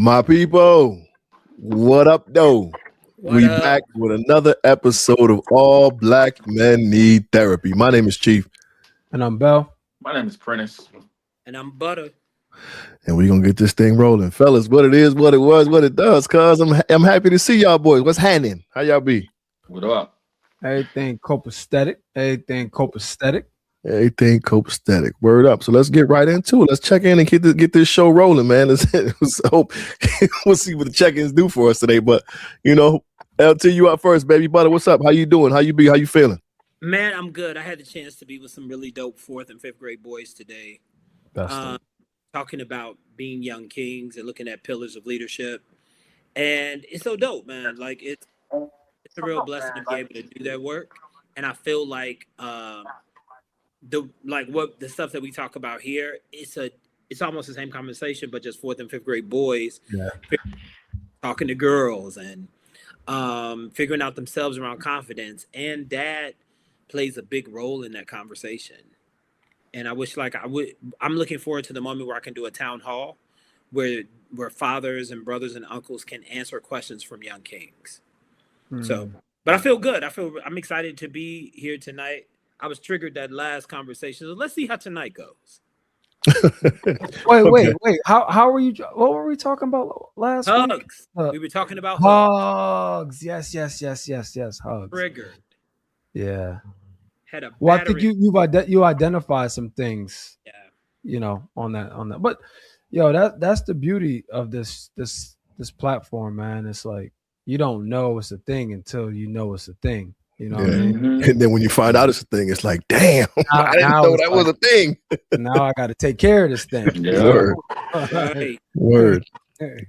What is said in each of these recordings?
My people, what up, though? We up? back with another episode of All Black Men Need Therapy. My name is Chief, And I'm Bell. My name is Prentice. And I'm Butta. and we're gonna get this thing rolling, fellas. What it is, what it was, what it does. Cause I'm happy to see y'all boys. What's happening? How y'all be? What up? Everything copacetic. Everything copacetic. Everything copacetic. Word up. So let's get right into it. Let's check in and get this show rolling, man. Let's hope we'll see what the check-ins do for us today. But you know, LT, you up first, baby. Butter, what's up? How you doing? How you be? How you feeling? Man, I'm good. I had the chance to be with some really dope 4th and 5th grade boys today. Talking about being young kings and looking at pillars of leadership. And it's so dope, man. Like it's a real blessing to be able to do that work. And I feel like the stuff that we talk about here, it's almost the same conversation, but just 4th and 5th grade boys talking to girls and figuring out themselves around confidence. And dad plays a big role in that conversation. And I wish I'm looking forward to the moment where I can do a town hall where fathers and brothers and uncles can answer questions from young kings. So, but I feel good. I'm excited to be here tonight. I was triggered that last conversation. So let's see how tonight goes. Wait. How were you? What were we talking about last week? Hugs. We were talking about hugs. Yes. Hugs. Triggered. Yeah. Had a well, I think you identify some things. Yeah. You know, on that. But that's the beauty of this platform, man. It's like you don't know it's a thing until you know it's a thing. You know what I mean? And then when you find out it's a thing, it's like, damn, I didn't know that was a thing. Now I got to take care of this thing. Word.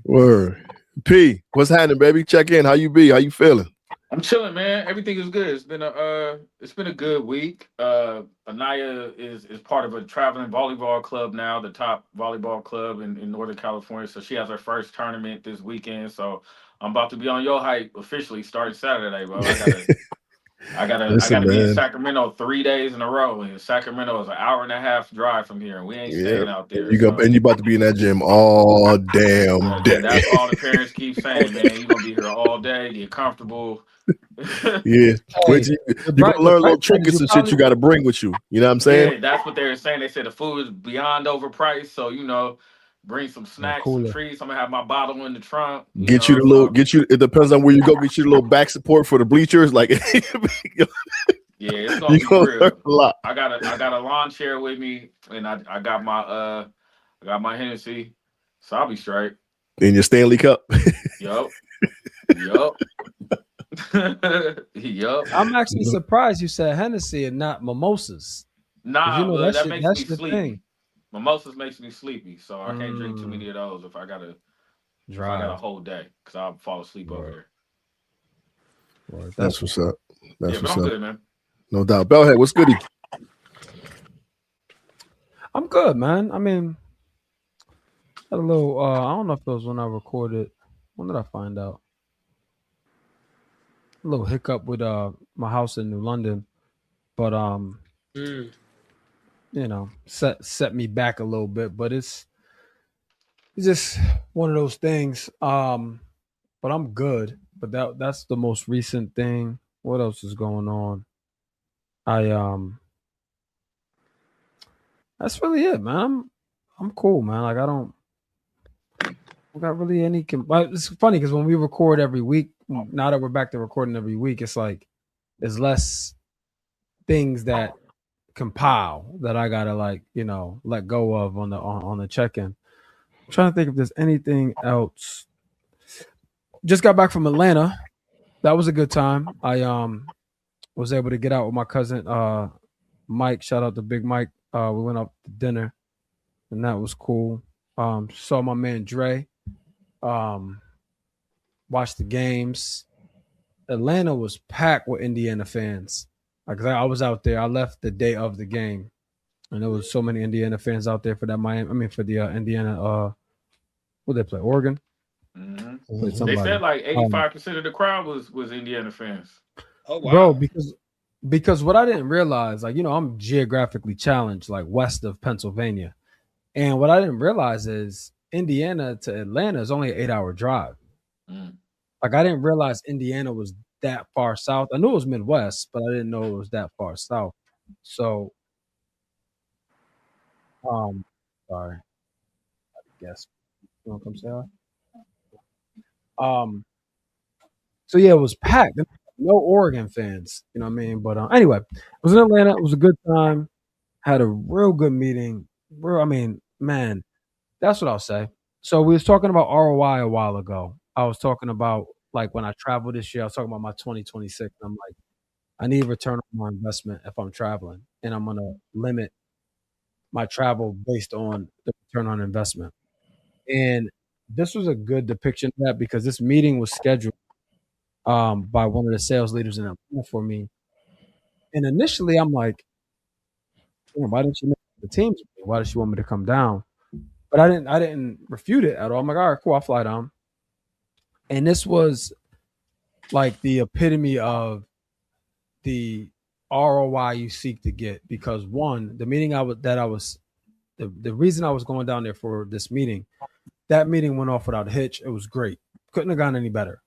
Word. P, what's happening, baby? Check in. How you be? How you feeling? I'm chilling, man. Everything is good. It's been a good week. Anaya is part of a traveling volleyball club now, the top volleyball club in Northern California. So she has her first tournament this weekend. So I'm about to be on your hype officially starting Saturday, bro. I gotta be in Sacramento 3 days in a row, and Sacramento is an hour and a half drive from here, and we ain't staying out there. You about to be in that gym all damn day. That's all the parents keep saying, man. You gonna be here all day, get comfortable. Yeah, you're gonna learn little trinkets and shit you got to bring with you. You know what I'm saying? Yeah, that's what they were saying. They said the food is beyond overpriced, so bring some snacks, some treats. I'm gonna have my bottle in the trunk. It depends on where you go. Get you a little back support for the bleachers. Like, yeah, it's gonna be real. A lot. I got a lawn chair with me, and I got my Hennessy, so I'll be straight. In your Stanley Cup. Yup. I'm actually surprised you said Hennessy and not mimosas. Nah, that makes me sleepy. Thing. Mimosas makes me sleepy, so I can't drink too many of those if I got a whole day, because I'll fall asleep over there. That's what's up. That's what's I'm up. Good, man. No doubt. Bellhead, what's goody? I'm good, man. I mean, had a little. I don't know if it was when I recorded. When did I find out? A little hiccup with my house in New London, but set me back a little bit. But it's just one of those things. But I'm good. But that's the most recent thing. What else is going on? That's really it, man. I'm cool, man. Like I got really any. But it's funny because when we record every week, now that we're back to recording every week, it's like there's less things that compile that I gotta let go of on the check-in. I'm trying to think if there's anything else. Just got back from Atlanta. That was a good time. I was able to get out with my cousin Mike. Shout out to Big Mike. We went up to dinner, and that was cool. Saw my man Dre. Watched the games. Atlanta was packed with Indiana fans. Like I was out there. I left the day of the game, and there was so many Indiana fans out there for that for the Indiana. What they play? Oregon. Mm-hmm. They said like 85% of the crowd was Indiana fans. Oh wow, bro! Because what I didn't realize, I'm geographically challenged, like west of Pennsylvania, and what I didn't realize is Indiana to Atlanta is only an 8-hour drive. Mm. Like I didn't realize Indiana was that far south. I knew it was Midwest, but I didn't know it was that far south. So, sorry, I guess you want to come say hi? So yeah, it was packed. No Oregon fans, you know what I mean? But anyway, it was in Atlanta. It was a good time. Had a real good meeting. Man, that's what I'll say. So we was talking about ROI a while ago. I was talking about like when I traveled this year, I was talking about my 2026. I'm like, I need return on my investment if I'm traveling, and I'm gonna limit my travel based on the return on investment. And this was a good depiction of that because this meeting was scheduled by one of the sales leaders in Atlanta for me. And initially, I'm like, why didn't she make the teams? Why did she want me to come down? But I didn't refute it at all. I'm like, all right, cool, I'll fly down. And this was like the epitome of the ROI you seek to get because one, the meeting the reason I was going down there for this meeting, that meeting went off without a hitch. It was great. Couldn't have gone any better.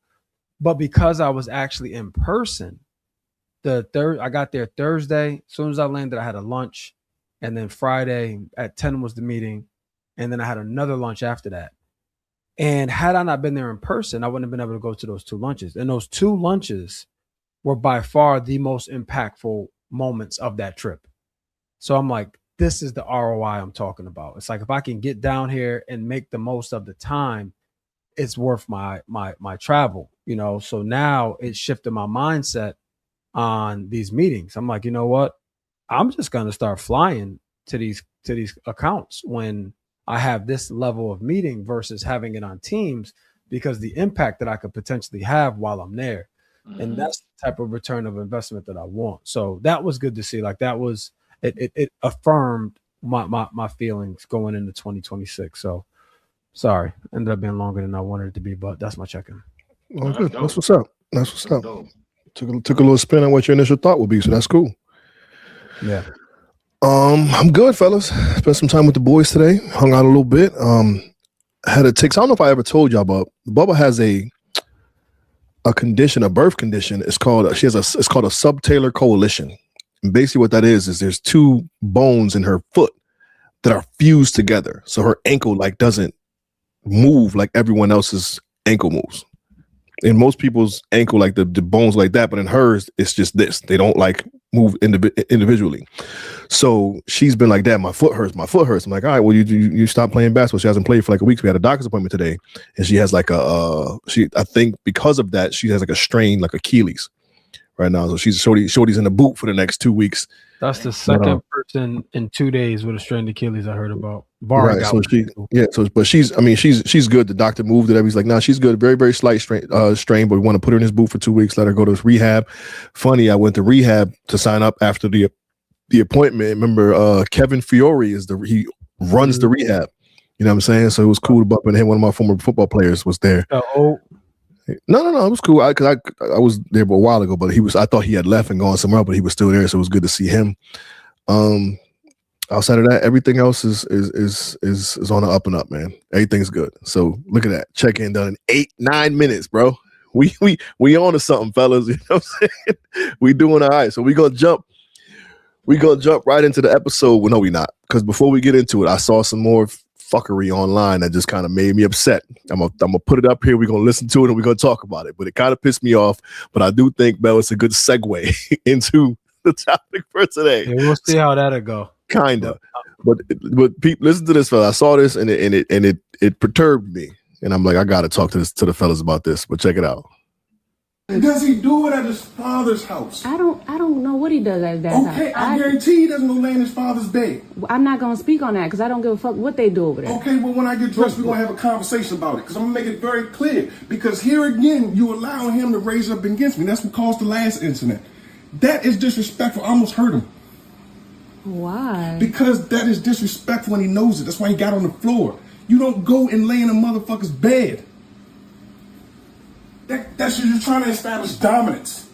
But because I was actually in person, I got there Thursday. As soon as I landed, I had a lunch. And then Friday at 10 was the meeting. And then I had another lunch after that. And had I not been there in person, I wouldn't have been able to go to those 2 lunches. And those 2 lunches were by far the most impactful moments of that trip. So I'm like, this is the ROI I'm talking about. It's like if I can get down here and make the most of the time, it's worth my travel, you know. So now it shifted my mindset on these meetings. I'm like, you know what? I'm just gonna start flying to these accounts when I have this level of meeting versus having it on Teams because the impact that I could potentially have while I'm there. Mm-hmm. And that's the type of return of investment that I want. So that was good to see. Like that was it affirmed my feelings going into 2026. So sorry, ended up being longer than I wanted it to be, but that's my check-in. Oh, good. That's what's up. That's what's up. Took a little spin on what your initial thought would be, so that's cool. Yeah. I'm good, fellas. Spent some time with the boys today. Hung out a little bit. Had a tick. I don't know if I ever told y'all, but Bubba has a condition, a birth condition. It's called a subtalar coalition. And basically, what that is there's 2 bones in her foot that are fused together, so her ankle like doesn't move like everyone else's ankle moves. In most people's ankle, like the bones like that, but in hers, it's just this. They don't like move individually. So she's been like that. My foot hurts. I'm like, all right, well, you stop playing basketball. She hasn't played for like a week. We had a doctor's appointment today, and she has like I think because of that, she has like a strain, like Achilles right now. So she's Shorty's in the boot for the next 2 weeks. That's the second person in 2 days with a strained Achilles I heard about. Right. So but she's good. The doctor moved it. He's like, nah, she's good. Very, very slight strain, but we want to put her in his boot for 2 weeks. Let her go to rehab. Funny, I went to rehab to sign up after the appointment. Remember, Kevin Fiore he runs the rehab. You know what I'm saying? So it was cool to bump into him. One of my former football players was there. No, it was cool. I was there a while ago, but I thought he had left and gone somewhere, but he was still there, so it was good to see him. Outside of that, everything else is on the up and up, man. Everything's good. So look at that. Check-in done in 8-9 minutes, bro. We on to something, fellas. You know what I'm saying? We doing all right. So we gonna jump right into the episode. Well, no, we not. Because before we get into it, I saw some more fuckery online that just kind of made me upset. I'm gonna put it up here. We're gonna listen to it and we're gonna talk about it. But it kind of pissed me off. But I do think, Bell, it's a good segue into the topic for today. Yeah, we'll see how that'll go. Kinda. But people, listen to this, fella. I saw this and it perturbed me. And I'm like, I gotta talk to the fellas about this. But check it out. Does he do it at his father's house? I don't know what he does at that house. Okay, I guarantee he doesn't go lay in his father's bed. I'm not going to speak on that because I don't give a fuck what they do over there. Okay, well, when I get dressed, we're going to have a conversation about it because I'm going to make it very clear. Because here again, you allow him to raise up against me. That's what caused the last incident. That is disrespectful. I almost hurt him. Why? Because that is disrespectful and he knows it. That's why he got on the floor. You don't go and lay in a motherfucker's bed. That's you're trying to establish dominance.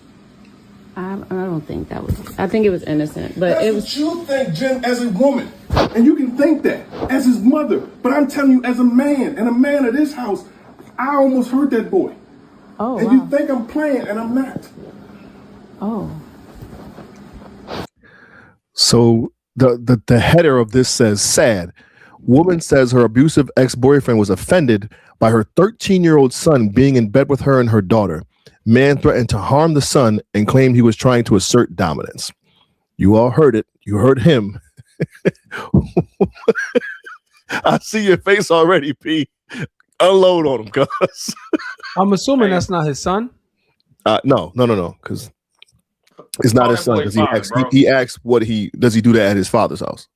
I don't think that was. I think it was innocent, but That's it was. what you think, Jen, as a woman. And you can think that as his mother. But I'm telling you, as a man, and a man of this house, I almost hurt that boy. Oh, and wow. you think I'm playing, and I'm not. Oh. So the header of this says, sad. Woman says her abusive ex-boyfriend was offended by her 13-year-old son being in bed with her and her daughter. Man threatened to harm the son and claimed he was trying to assert dominance. You all heard it. You heard him. I see your face already, P. Unload on him, cuz. I'm assuming that's not his son. No, because it's not his son. Because he asked what does he do that at his father's house?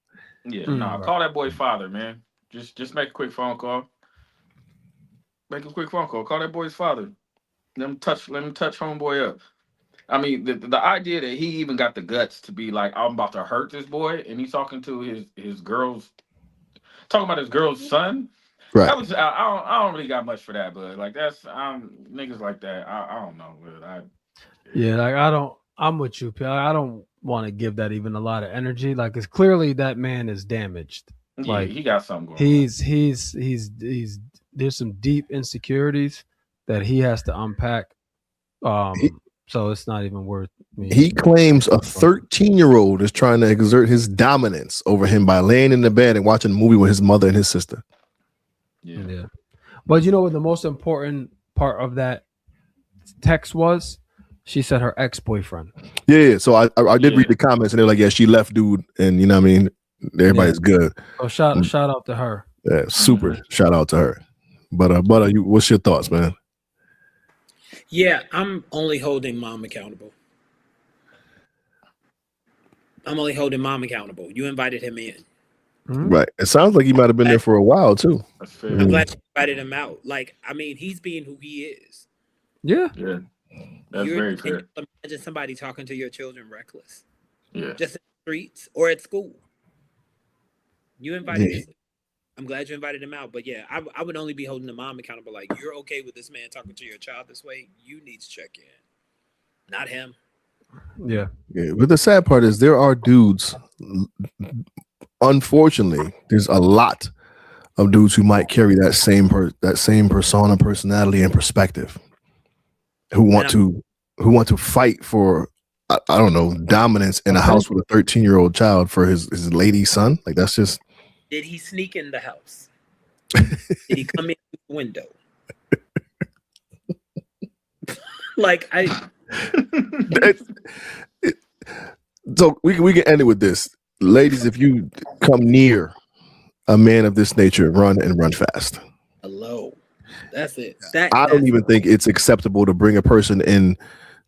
Yeah, call that boy father, man. Just make a quick phone call. Make a quick phone call. Call that boy's father. Let him touch homeboy up. I mean, the idea that he even got the guts to be like, I'm about to hurt this boy, and he's talking to his girl's, talking about his girl's son. Right. That was I don't really got much for that, but like that's niggas like that. I don't know, but Yeah, like I'm with you, P. I don't want to give that even a lot of energy. Like, it's clearly that man is damaged. Yeah, like he got something going on. He's there's some deep insecurities that he has to unpack. So it's not even worth me. He claims a 13-year-old is trying to exert his dominance over him by laying in the bed and watching a movie with his mother and his sister. Yeah. But you know what the most important part of that text was? She said her ex-boyfriend. Yeah. So I did read the comments and they're like, yeah, she left dude, and you know what I mean? Everybody's good. So shout out to her. Yeah, super shout out to her. But what's your thoughts, man? Yeah, I'm only holding mom accountable. You invited him in. Mm-hmm. Right. It sounds like he might have been there for a while too. I'm glad you invited him out. Like, I mean, he's being who he is. Yeah. That's very fair. Imagine somebody talking to your children reckless. Yeah. Just in the streets or at school. You invited him. I'm glad you invited him out. But yeah, I would only be holding the mom accountable. Like, you're okay with this man talking to your child this way? You need to check in. Not him. Yeah. But the sad part is there are dudes, unfortunately, there's a lot of dudes who might carry that same persona, personality, and perspective, who want to fight for I don't know, dominance in a house with a 13-year-old child for his lady son. Like, that's just. Did he sneak in the house? Did he come in through the window? Like, So we can end it with this. Ladies, if you come near a man of this nature, run fast. Hello. That's it. I don't even think it's acceptable to bring a person in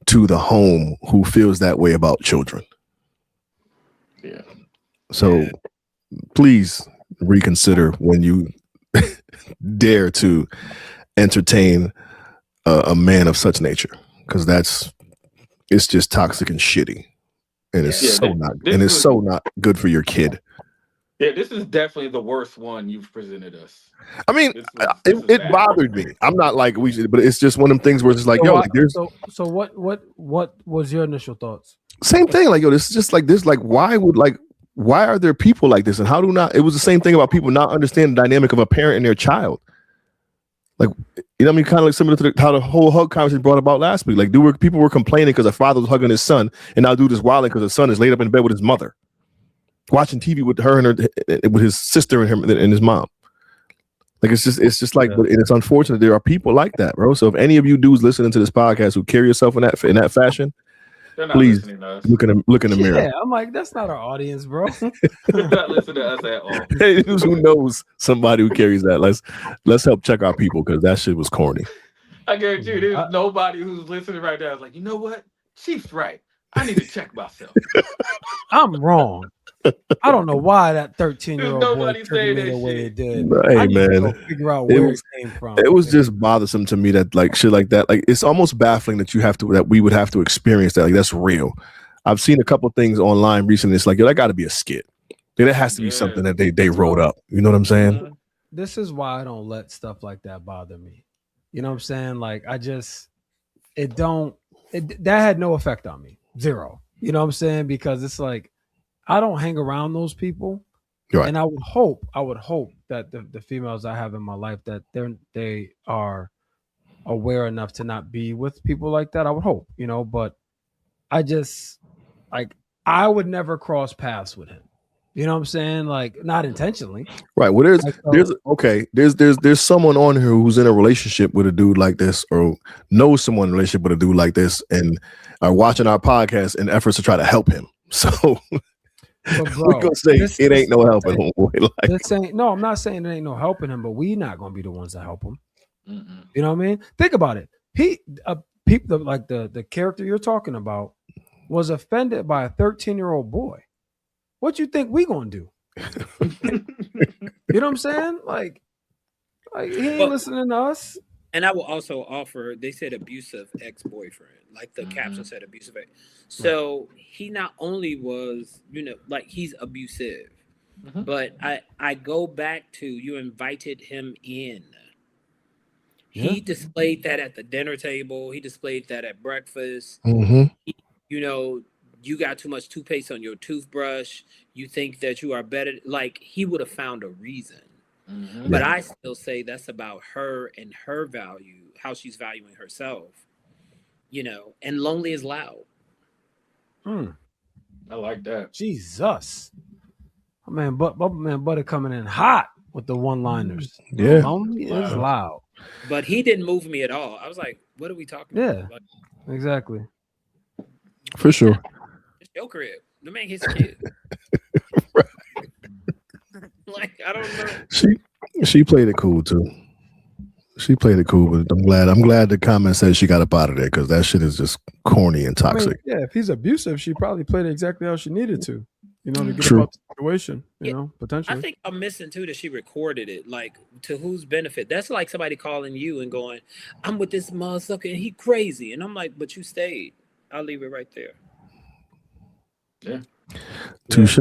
to the home who feels that way about children. Yeah. So please reconsider when you dare to entertain a man of such nature, because it's just toxic and shitty, and it's not good for your kid. Yeah, this is definitely the worst one you've presented us. I mean, it bothered me. I'm not like we should, but it's just one of them things where it's like, So what was your initial thoughts? Same thing. Like, this is just like this. Like, why are there people like this? And how do not? It was the same thing about people not understanding the dynamic of a parent and their child. Like, you know what I mean? Kind of like similar to how the whole hug conversation brought about last week. Like, people were complaining because the father was hugging his son, and now dude is wilding because his son is laid up in bed with his mother, watching TV with her and with his sister and his mom. Like, it's just like, and it's unfortunate there are people like that, bro. So if any of you dudes listening to this podcast who carry yourself in that fashion, please look in the mirror. Yeah, I'm like, that's not our audience, bro. They're not listening to us at all. Hey, who knows somebody who carries that? Let's help check our people, because that shit was corny. I guarantee you, there's nobody who's listening right now is like, you know what? Chief's right. I need to check myself. I'm wrong. I don't know why that 13-year-old boy treated me the way it did. Hey, man, figure out where it came from. It was just bothersome to me that, like, shit like that. Like, it's almost baffling that we would have to experience that. Like, that's real. I've seen a couple things online recently. It's like, that got to be a skit. There has to be something that they wrote up. You know what I'm saying? This is why I don't let stuff like that bother me. You know what I'm saying? Like, that had no effect on me. Zero. You know what I'm saying? Because it's like I don't hang around those people. Right. And I would hope that the females I have in my life that they are aware enough to not be with people like that. I would hope, you know, but I just like I would never cross paths with him. You know what I'm saying? Like not intentionally. Right. Well, Like, there's someone on here who's in a relationship with a dude like this, or knows someone in a relationship with a dude like this, and are watching our podcast in efforts to try to help him. So but bro, we're gonna say it ain't no helping him. Like, this ain't no, I'm not saying it ain't no helping him, but we not gonna be the ones that help him. Mm-mm. You know what I mean? Think about it. People like the character you're talking about was offended by a 13-year-old boy. What you think we gonna do? You know what I'm saying? Like he ain't listening to us. And I will also offer, they said abusive ex-boyfriend, like the caption said abusive. So he not only was, you know, like he's abusive, but I go back to you invited him in. He displayed that at the dinner table. He displayed that at breakfast. You know, you got too much toothpaste on your toothbrush. You think that you are better. Like he would have found a reason. But I still say that's about her and her value, how she's valuing herself, you know, and lonely is loud. I like that. Jesus. Oh, man, Butta coming in hot with the one-liners. Yeah. Lonely is loud. But he didn't move me at all. I was like, what are we talking about? Like, exactly. For sure. It's your crib. The man hits kid. Like, I don't know. She played it cool too. She played it cool, but I'm glad the comment said she got up out of there, because that shit is just corny and toxic. I mean, if he's abusive, she probably played it exactly how she needed to, you know, to get True. about the situation, you know, potentially. I think I'm missing too that she recorded it. Like, to whose benefit? That's like somebody calling you and going, I'm with this motherfucker and he crazy. And I'm like, but you stayed. I'll leave it right there. Yeah. Touche.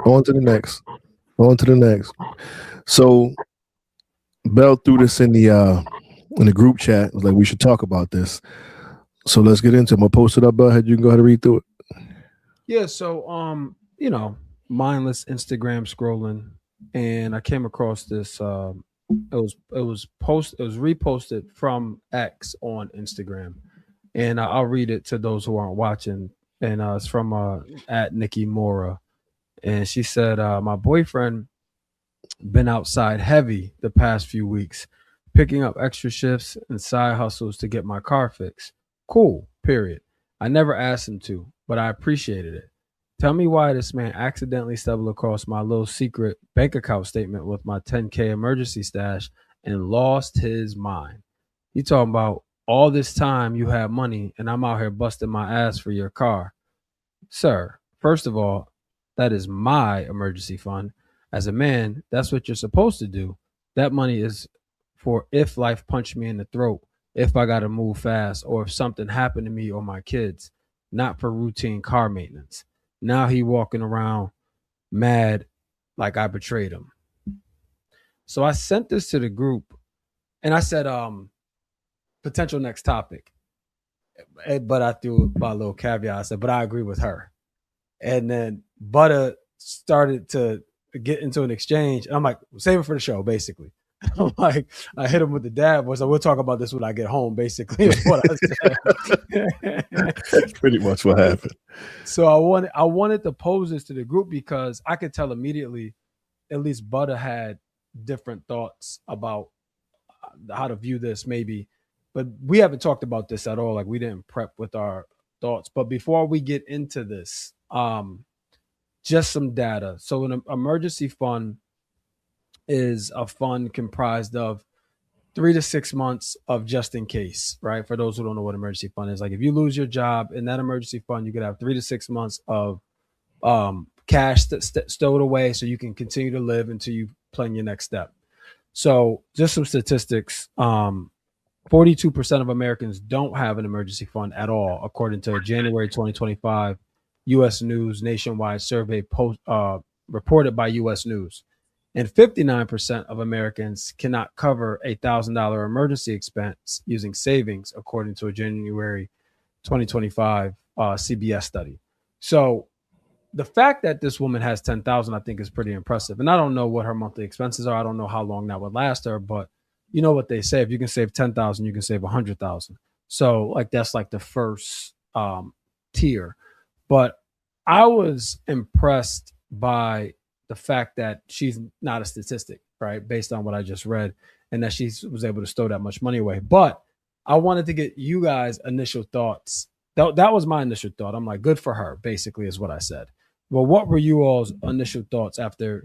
On to the next. So Bell threw this in the group chat. It was like, we should talk about this. So let's get into it. I'm gonna post it up, Bell. You can go ahead and read through it. Yeah, so you know, mindless Instagram scrolling, and I came across this. It was reposted from X on Instagram, and I'll read it to those who aren't watching. And it's from at Nikki Mora, and she said, "My boyfriend been outside heavy the past few weeks, picking up extra shifts and side hustles to get my car fixed. Cool. Period. I never asked him to, but I appreciated it. Tell me why this man accidentally stumbled across my little secret bank account statement with my 10K emergency stash and lost his mind. He talking about all this time you have money and I'm out here busting my ass for your car. Sir, first of all, that is my emergency fund. As a man, that's what you're supposed to do. That money is for if life punched me in the throat, if I got to move fast, or if something happened to me or my kids, not for routine car maintenance. Now he walking around mad like I betrayed him." So I sent this to the group and I said, potential next topic. But I threw my little caveat. I said, but I agree with her. And then Butta started to get into an exchange. I'm like, save it for the show, basically. I'm like, I hit him with the dad voice. So we'll talk about this when I get home, basically, is what I said. That's pretty much what happened. So I wanted to pose this to the group because I could tell immediately, at least Butta had different thoughts about how to view this, maybe. But we haven't talked about this at all. Like, we didn't prep with our thoughts. But before we get into this, just some data. So an emergency fund is a fund comprised of 3 to 6 months of just in case, right? For those who don't know what emergency fund is, like if you lose your job in that emergency fund, you could have 3 to 6 months of cash stowed away so you can continue to live until you plan your next step. So just some statistics. 42% of Americans don't have an emergency fund at all, according to a January 2025 U.S. News nationwide survey reported by U.S. News. And 59% of Americans cannot cover a $1,000 emergency expense using savings, according to a January 2025 CBS study. So the fact that this woman has 10,000, I think, is pretty impressive. And I don't know what her monthly expenses are. I don't know how long that would last her, but you know what they say: if you can save 10,000, you can save 100,000. So like that's like the first tier. But I was impressed by the fact that she's not a statistic, right? Based on what I just read, and that she was able to stow that much money away. But I wanted to get you guys' initial thoughts. That was my initial thought. I'm like, good for her, basically, is what I said. Well, what were you all's initial thoughts after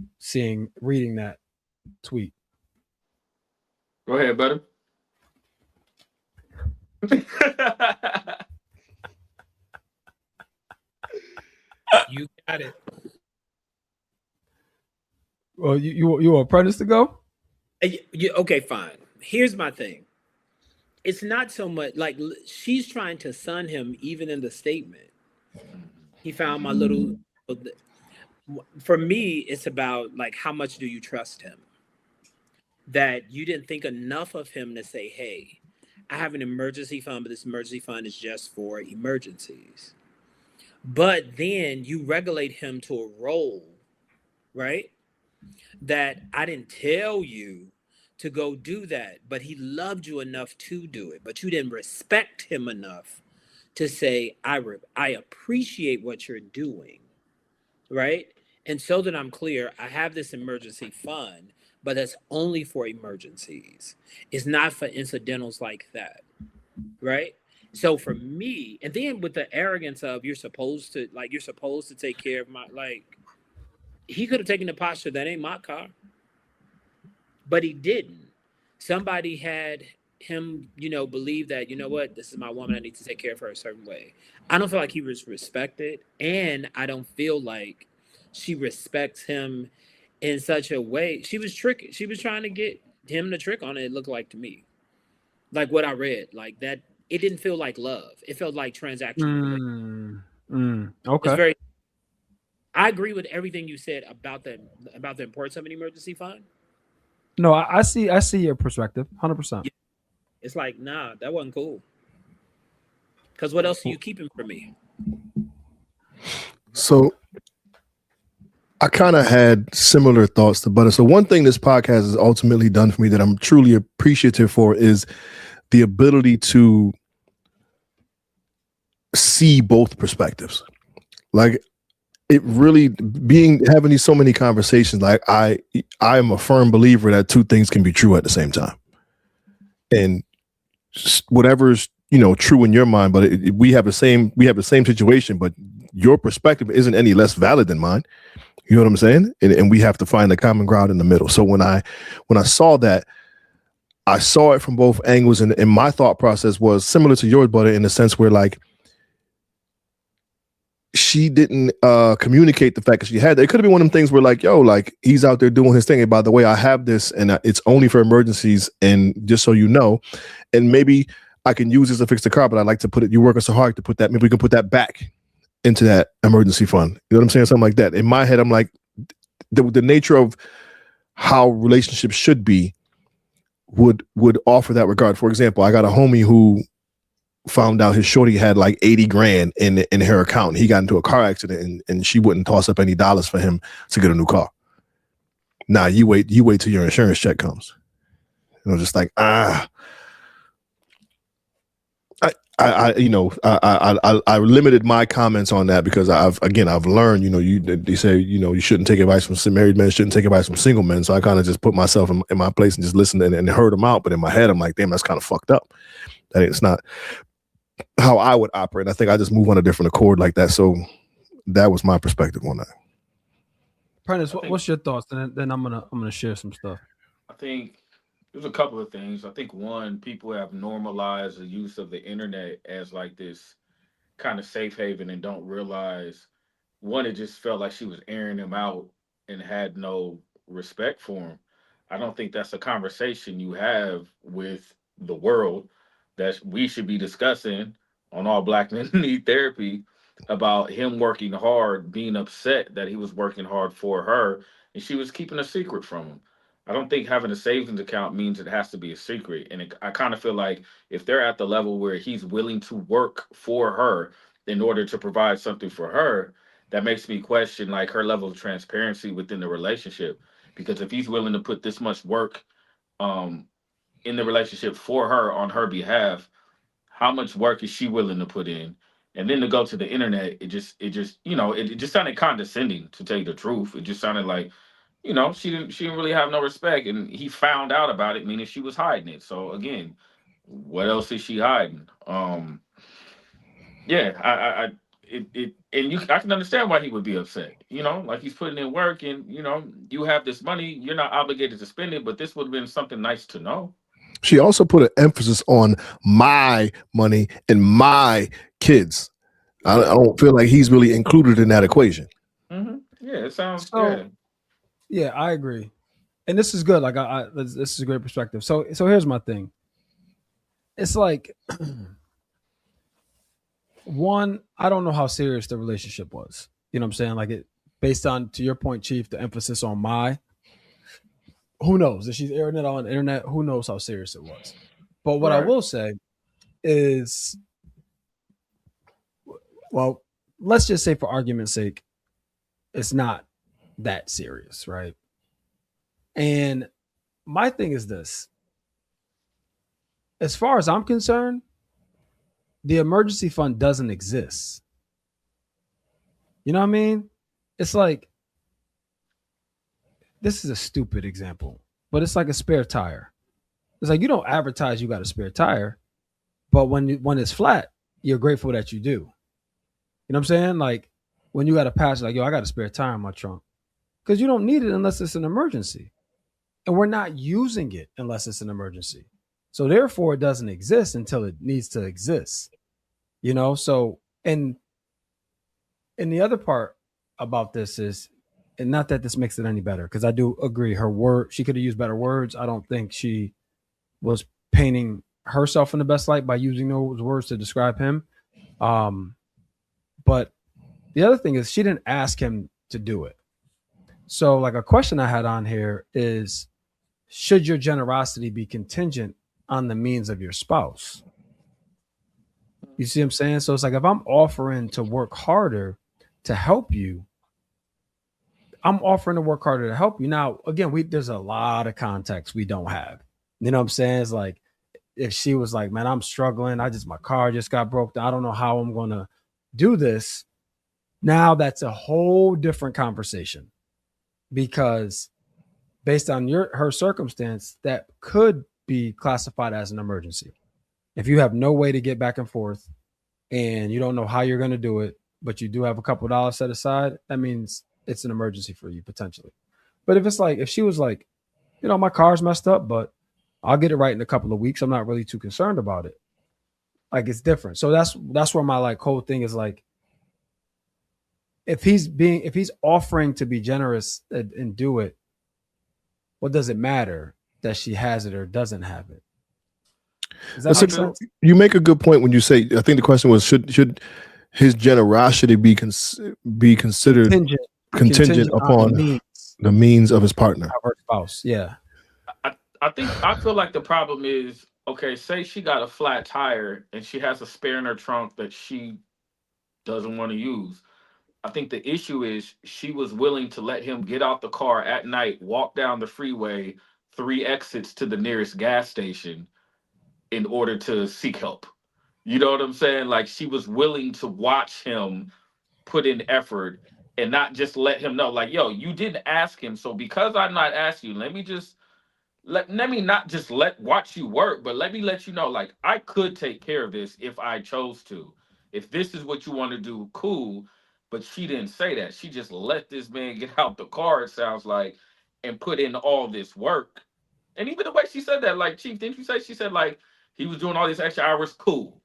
reading that tweet? Go ahead, brother. You got it. Well, you were apprentice to go? Okay, fine. Here's my thing. It's not so much like she's trying to sun him, even in the statement. He found my little. For me, it's about like how much do you trust him? That you didn't think enough of him to say, "Hey, I have an emergency fund, but this emergency fund is just for emergencies." But then you regulate him to a role, right? That I didn't tell you to go do that, but he loved you enough to do it. But you didn't respect him enough to say, I appreciate what you're doing, right? And so that I'm clear, I have this emergency fund, but that's only for emergencies. It's not for incidentals like that, right? So for me, and then with the arrogance of you're supposed to take care of my, like, he could have taken the posture, that ain't my car, but he didn't. Somebody had him, believe that, what, this is my woman, I need to take care of her a certain way. I don't feel like he was respected, and I don't feel like she respects him in such a way. She was tricking. She was trying to get him to trick on it, it looked like to me. Like what I read, like that, it didn't feel like love. It felt like transactional. Okay. It's I agree with everything you said about the importance of an emergency fund. No, I see your perspective, 100%. It's like, nah, that wasn't cool. Because what else are you keeping from me? So I kind of had similar thoughts to Butta. So one thing this podcast has ultimately done for me that I'm truly appreciative for is the ability to see both perspectives. Like, it really having these so many conversations, like I am a firm believer that two things can be true at the same time. And whatever's, true in your mind, but we have the same situation, but your perspective isn't any less valid than mine. You know what I'm saying? And we have to find a common ground in the middle. So when I saw that, I saw it from both angles, and my thought process was similar to yours, Butta, in the sense where, like, she didn't communicate the fact that she had that. It could have been one of them things where, like, yo, like, he's out there doing his thing. And by the way, I have this, and it's only for emergencies. And just so you know, and maybe I can use this to fix the car, but I like to put it, you're working so hard to put that, maybe we can put that back into that emergency fund. You know what I'm saying? Something like that. In my head, I'm like, the nature of how relationships should be would offer that regard. For example, I got a homie who found out his shorty had like 80 grand in her account. He got into a car accident, and she wouldn't toss up any dollars for him to get a new car. Nah, you wait till your insurance check comes. Just like, I limited my comments on that because I've learned, they say, you shouldn't take advice from married men, shouldn't take advice from single men. So I kind of just put myself in my place and just listened and heard them out. But in my head, I'm like, damn, that's kind of fucked up. That it's not how I would operate. I think I just move on a different accord like that. So that was my perspective on that. Prentice, what's your thoughts? And then I'm gonna share some stuff. I think there's a couple of things. I think one, people have normalized the use of the internet as like this kind of safe haven and don't realize, one, it just felt like she was airing him out and had no respect for him. I don't think that's a conversation you have with the world that we should be discussing on All Black Men Need Therapy, about him working hard, being upset that he was working hard for her and she was keeping a secret from him. I don't think having a savings account means it has to be a secret. And I kind of feel like if they're at the level where he's willing to work for her in order to provide something for her, that makes me question like her level of transparency within the relationship. Because if he's willing to put this much work um in the relationship for her on her behalf, how much work is she willing to put in? And then to go to the internet, it just sounded condescending, to tell you the truth. It just sounded like, she didn't really have no respect, and he found out about it, meaning she was hiding it. So again, what else is she hiding? Yeah, I can understand why he would be upset. Like he's putting in work, and you have this money, you're not obligated to spend it, but this would have been something nice to know. She also put an emphasis on my money and my kids. I don't feel like he's really included in that equation. Mm-hmm. Yeah, it sounds. So, yeah, I agree, and this is good. Like, this is a great perspective. So here's my thing. It's like, one, I don't know how serious the relationship was. You know what I'm saying? Like, it based on, to your point, Chief, the emphasis on my. Who knows? If she's airing it on the internet, who knows how serious it was? But what I Right. will say is, well, let's just say for argument's sake, it's not that serious, right? And my thing is this. As far as I'm concerned, the emergency fund doesn't exist. You know what I mean? It's like, this is a stupid example, but it's like a spare tire. It's like you don't advertise you got a spare tire, but when it's flat, you're grateful that you do. You know what I'm saying? Like when you got a patch, like, yo, I got a spare tire in my trunk. Because you don't need it unless it's an emergency. And we're not using it unless it's an emergency. So therefore it doesn't exist until it needs to exist. So and the other part about this is, and not that this makes it any better, because I do agree she could have used better words. I don't think she was painting herself in the best light by using those words to describe him. But the other thing is she didn't ask him to do it. So like a question I had on here is, should your generosity be contingent on the means of your spouse? You see what I'm saying? So it's like, if I'm offering to work harder to help you, I'm offering to work harder to help you. Now, again, there's a lot of context we don't have. You know what I'm saying? It's like, if she was like, man, I'm struggling. My car just got broke down. I don't know how I'm going to do this. Now that's a whole different conversation, because based on her circumstance, that could be classified as an emergency. If you have no way to get back and forth and you don't know how you're going to do it, but you do have a couple dollars set aside, that means it's an emergency for you potentially. But if she was like, my car's messed up, but I'll get it right in a couple of weeks, I'm not really too concerned about it. Like, it's different. So that's where my like whole thing is like, if he's offering to be generous and do it, what does it matter that she has it or doesn't have it? Does that make sense? You make a good point when you say, I think the question was, should his generosity be considered contingent upon the means of his partner, her spouse? Yeah. I feel like the problem is, okay, say she got a flat tire and she has a spare in her trunk that she doesn't want to use. I think the issue is she was willing to let him get out the car at night, walk down the freeway, 3 exits to the nearest gas station in order to seek help. You know what I'm saying? Like, she was willing to watch him put in effort and not just let him know, like, yo, you didn't ask him. So because I'm not asking you, let me not just watch you work, but let me let you know, like, I could take care of this if I chose to. If this is what you want to do, cool. But she didn't say that. She just let this man get out the car, it sounds like, and put in all this work. And even the way she said that, like, Chief, didn't you say she said, like, he was doing all these extra hours? Cool.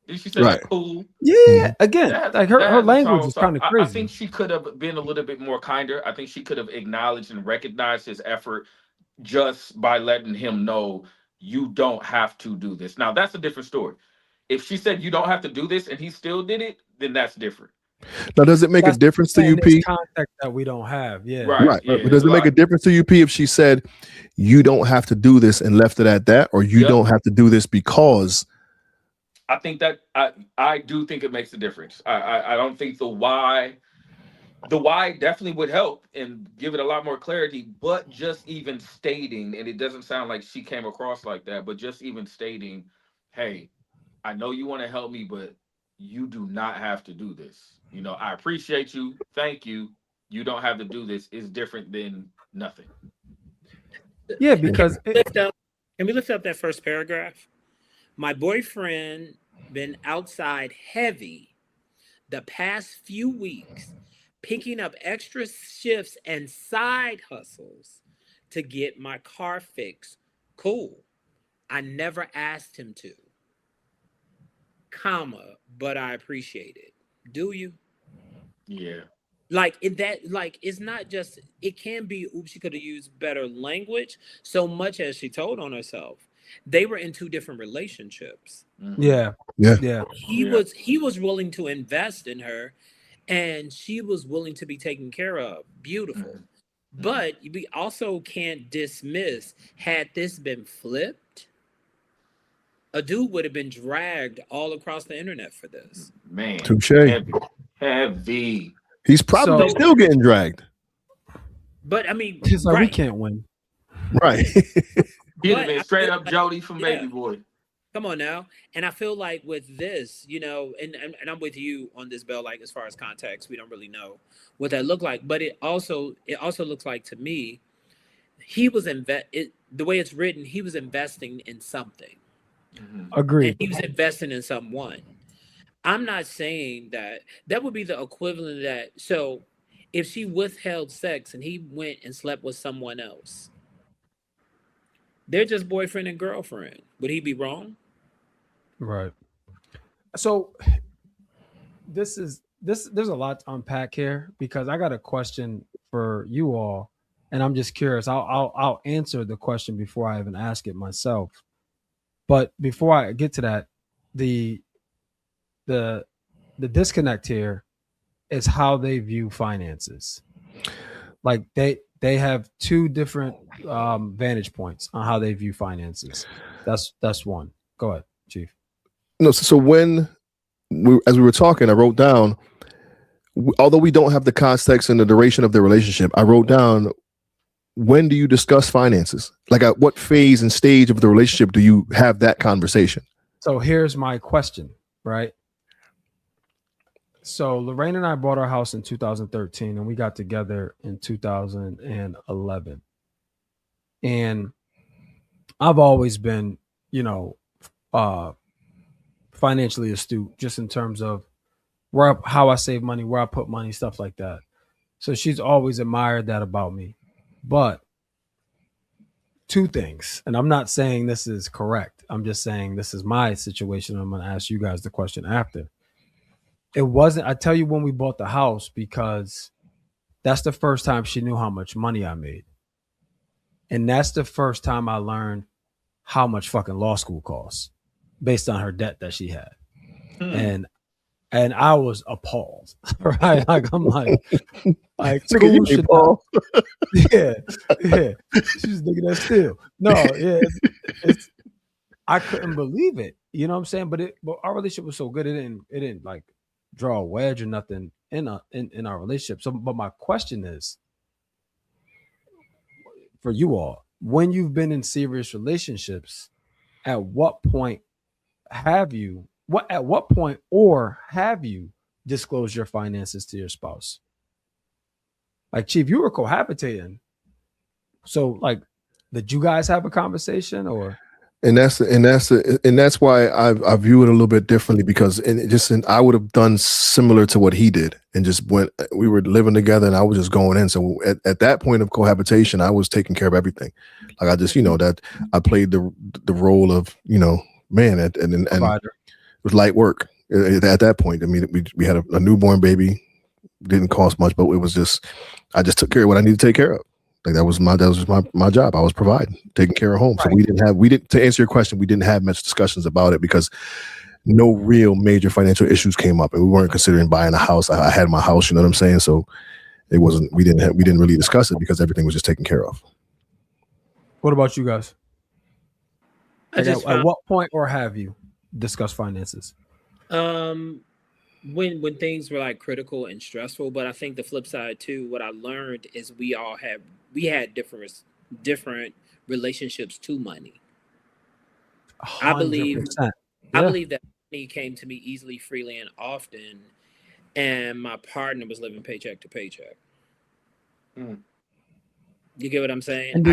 Did she say right? That cool? Yeah. Again, like her language is kind of crazy. I think she could have been a little bit more kinder. I think she could have acknowledged and recognized his effort just by letting him know, you don't have to do this. Now, that's a different story. If she said you don't have to do this and he still did it, then that's different. Now, does it make a difference to you, There's P? context that we don't have. Yeah. Right. Yeah, But does it make a difference to you, P, if she said you don't have to do this and left it at that, or you don't have to do this because? I think that I do think it makes a difference. I don't think the why definitely would help and give it a lot more clarity, but just even stating, and it doesn't sound like she came across like that, but just even stating, hey, I know you want to help me, but you do not have to do this. You know, I appreciate you. Thank you. You don't have to do this. Is different than nothing. Yeah, because can we lift up that first paragraph? My boyfriend been outside heavy the past few weeks, picking up extra shifts and side hustles to get my car fixed. Cool. I never asked him to. Comma, but I appreciate it. Do you? Yeah. It's not just, it can be, oops, she could have used better language, so much as she told on herself. They were in two different relationships. Yeah. He was willing to invest in her, and she was willing to be taken care of. Beautiful. But we also can't dismiss, had this been flipped, a dude would have been dragged all across the internet for this. Man, touche. Heavy. He's probably still getting dragged. But I mean, it's like we can't win. Right. He'd have been straight up Jody from Baby Boy. Come on now. And I feel like with this, you know, and I'm with you on this, Bell, like as far as context, we don't really know what that looked like. But it also looks like to me, he was the way it's written, he was investing in something. Agreed. And he was investing in someone. I'm not saying that would be the equivalent of that. So if she withheld sex and he went and slept with someone else, they're just boyfriend and girlfriend. Would he be wrong? Right. So there's a lot to unpack here, because I got a question for you all, and I'm just curious. I'll answer the question before I even ask it myself. But before I get to that, the disconnect here is how they view finances. Like they have two different vantage points on how they view finances. That's one. Go ahead, Chief. No, so when as we were talking, I wrote down, although we don't have the context and the duration of the relationship, I wrote down, when do you discuss finances? Like at what phase and stage of the relationship do you have that conversation? So here's my question, right? So Lorraine and I bought our house in 2013, and we got together in 2011. And I've always been, financially astute, just in terms of how I save money, where I put money, stuff like that. So she's always admired that about me. But two things, and I'm not saying this is correct. I'm just saying this is my situation. I'm going to ask you guys the question after. It wasn't, I tell you when we bought the house, because that's the first time she knew how much money I made. And that's the first time I learned how much fucking law school costs based on her debt that she had. And I was appalled, right? Like, I'm like school should not, yeah. She's thinking that still. No, yeah. I couldn't believe it. You know what I'm saying? But our relationship was so good, it didn't like draw a wedge or nothing in our relationship. So, but my question is, for you all, when you've been in serious relationships, at what point have you disclosed your finances to your spouse? Like, Chief, you were cohabitating. So, like, did you guys have a conversation, or? And that's why I view it a little bit differently, because I would have done similar to what he did, and we were living together and I was just going in. So at that point of cohabitation, I was taking care of everything. Like I just, that I played the role of, man, and it was light work at that point. I mean, we had a newborn baby, didn't cost much, but it was just, I just took care of what I needed to take care of. Like that was my job. I was providing, taking care of home. Right. So to answer your question, we didn't have much discussions about it, because no real major financial issues came up, and we weren't considering buying a house. I had my house, you know what I'm saying? So it wasn't. We didn't really discuss it because everything was just taken care of. What about you guys? I just At what point or have you discussed finances? When things were like critical and stressful, but I think the flip side too, what I learned is we had different relationships to money. 100%. I believe Yeah. that money came to me easily, freely, and often, and my partner was living paycheck to paycheck. You get what I'm saying? And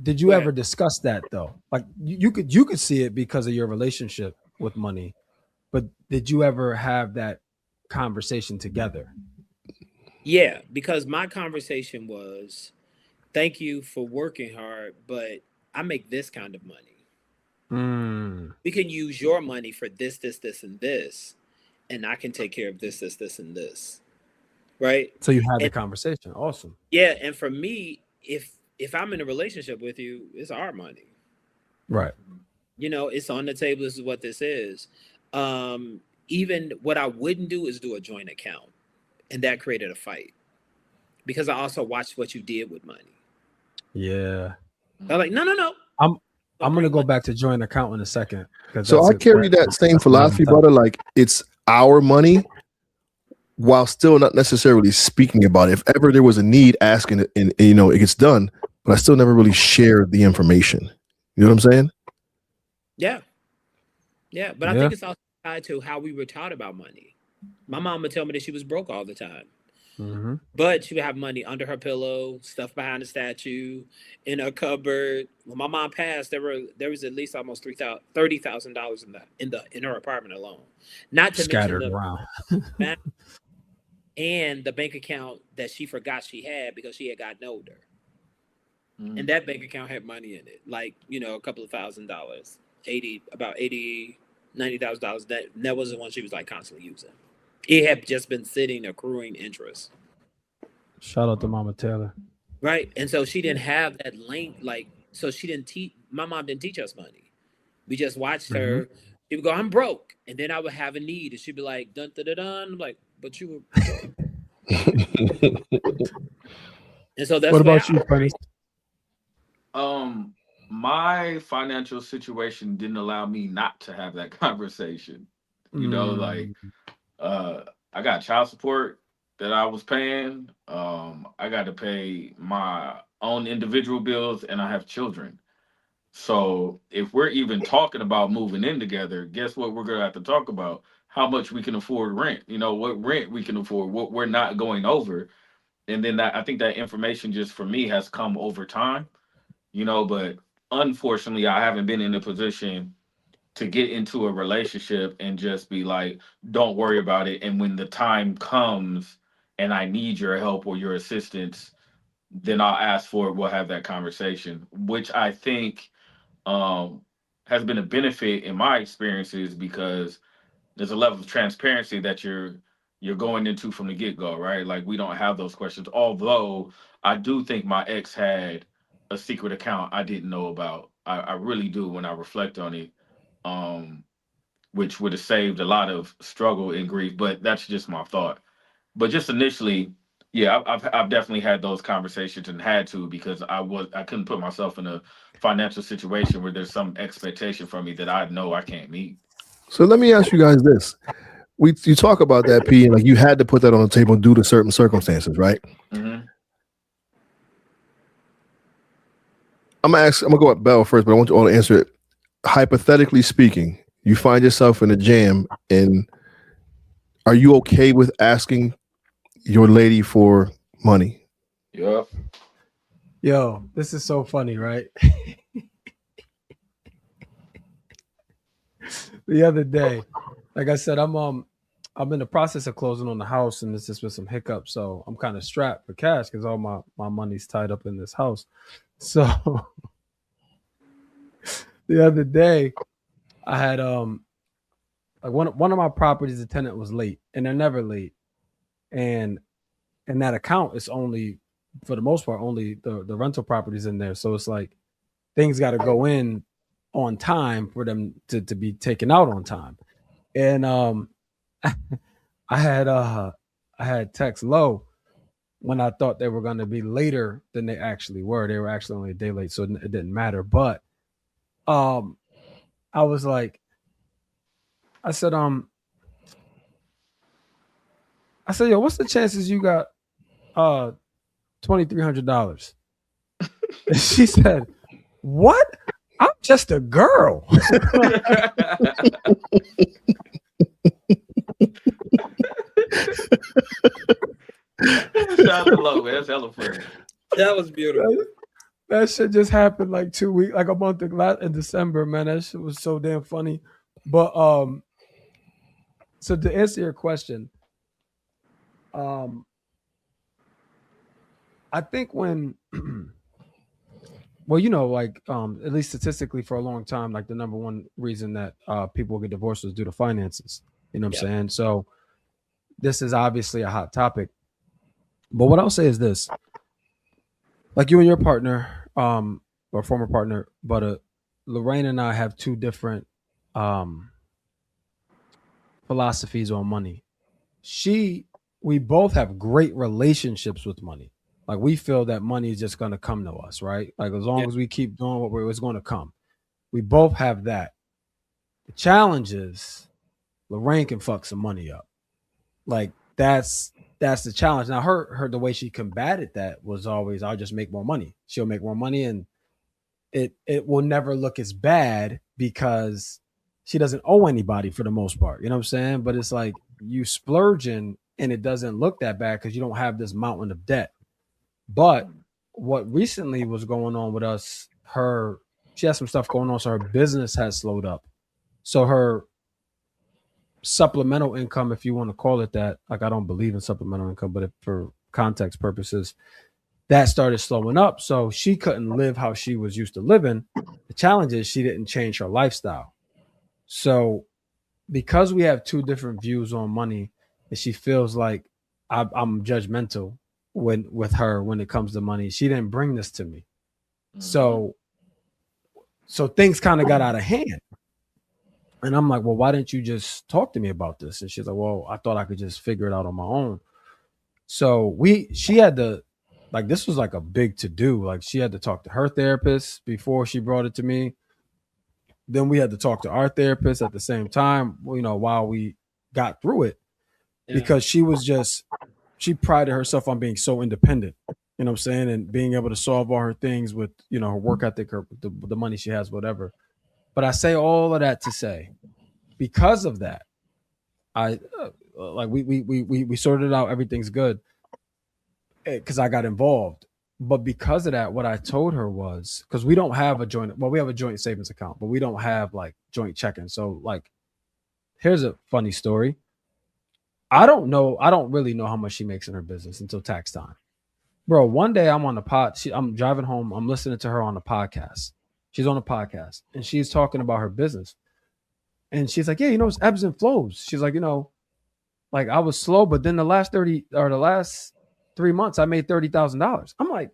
did you ever discuss that though? Like you could see it because of your relationship with money, but did you ever have that conversation together? Yeah, because my conversation was, thank you for working hard, but I make this kind of money. We can use your money for this, and this, and I can take care of this, and this. Right? So you had the conversation. Awesome. Yeah, and for me, if I'm in a relationship with you, it's our money. Right. You know, it's on the table. This is what this is. Even what I wouldn't do is do a joint account, and that created a fight because I also watched what you did with money. Yeah. I'm like, no. I'm gonna go back to joint account in a second. So I carry that same philosophy, brother. Like it's our money, while still not necessarily speaking about it. If ever there was a need, asking it, and you know, it gets done, but I still never really shared the information. You know what I'm saying? Yeah. But I think it's also tied to how we were taught about money. My mom would tell me that she was broke all the time. But she would have money under her pillow, stuff behind the statue, in her cupboard. When my mom passed, there was at least almost $30,000 in her apartment alone. Not to scattered mention around. and the bank account that she forgot she had because she had gotten older. And that bank account had money in it, like, you know, a couple of $1,000, about $90,000. That was the one she was like constantly using. It had just been sitting, accruing interest. Shout out to Mama Taylor. Right. And so she didn't have that link. Like, so she didn't my mom didn't teach us money. We just watched her. She would go, I'm broke. And then I would have a need. And she'd be like, dun, dun, dun, dun. I'm like, but you were broke. And so that's what about you, Prentice? My financial situation didn't allow me not to have that conversation. You know, like I got child support that I was paying. I got to pay my own individual bills, and I have children. So if we're even talking about moving in together, guess what we're gonna have to talk about? How much we can afford rent. You know, what rent we can afford, what we're not going over. And then I think that information just for me has come over time. You know, but unfortunately, I haven't been in a position to get into a relationship and just be like, don't worry about it. And when the time comes and I need your help or your assistance, then I'll ask for it. We'll have that conversation, which I think has been a benefit in my experiences because there's a level of transparency that you're going into from the get-go, right? Like we don't have those questions. Although I do think my ex had a secret account I didn't know about. I really do when I reflect on it. Which would have saved a lot of struggle and grief, but that's just my thought. But just initially, yeah, I've definitely had those conversations and had to because I couldn't put myself in a financial situation where there's some expectation from me that I know I can't meet. So let me ask you guys this: you talk about that, P, and like you had to put that on the table due to certain circumstances, right? I'm gonna go at Bell first, but I want you all to answer it. Hypothetically speaking, you find yourself in a jam, and are you okay with asking your lady for money? Yep. Yo, this is so funny, right? The other day, like I said, I'm in the process of closing on the house, and it's just with some hiccups, so I'm kind of strapped for cash because all my money's tied up in this house. So the other day, I had like one of my properties, the tenant was late, and they're never late, and that account is only, for the most part, only the rental properties in there. So it's like things got to go in on time for them to be taken out on time. And I had text Low when I thought they were going to be later than they actually were. They were actually only a day late, so it didn't matter. But I was like, I said, yo, what's the chances you got $2,300? And she said, what? I'm just a girl. Shout out to Low, man. That's hella funny. That was beautiful. That shit just happened like 2 weeks, like a month in December, man. That shit was so damn funny. But so to answer your question, I think when well, you know, like at least statistically for a long time, like the number one reason that people get divorced is due to finances. You know what I'm saying? So this is obviously a hot topic. But what I'll say is this: like you and your partner, or former partner, but Lorraine and I have two different philosophies on money. We both have great relationships with money. Like we feel that money is just going to come to us, right? Like as long as we keep doing what it's going to come. We both have that. The challenge is Lorraine can fuck some money up. Like that's the challenge. Now her the way she combated that was always, I'll just make more money. She'll make more money and it will never look as bad because she doesn't owe anybody for the most part. You know what I'm saying? But it's like you splurging and it doesn't look that bad because you don't have this mountain of debt. But what recently was going on with us, she has some stuff going on, so her business has slowed up. So her supplemental income, if you want to call it that, like I don't believe in supplemental income, but for context purposes, that started slowing up. So she couldn't live how she was used to living. The challenge is she didn't change her lifestyle. So because we have two different views on money, and she feels like I'm judgmental with her when it comes to money, she didn't bring this to me. So things kind of got out of hand. And I'm like, well, why didn't you just talk to me about this? And she's like, well, I thought I could just figure it out on my own. So she had to, like, this was like a big to do. Like she had to talk to her therapist before she brought it to me. Then we had to talk to our therapist at the same time, you know, while we got through it, because she prided herself on being so independent, you know what I'm saying? And being able to solve all her things with, you know, her work ethic, the money she has, whatever. But I say all of that to say, because of that, we sorted it out. Everything's good because I got involved. But because of that, what I told her was, because we don't have we have a joint savings account, but we don't have like joint checking. So like, here's a funny story. I don't really know how much she makes in her business until tax time. Bro, one day I'm on the I'm driving home. I'm listening to her on the podcast. She's on a podcast and she's talking about her business. And she's like, yeah, you know, it's ebbs and flows. She's like, you know, like I was slow, but then the last 3 months, I made $30,000. I'm like,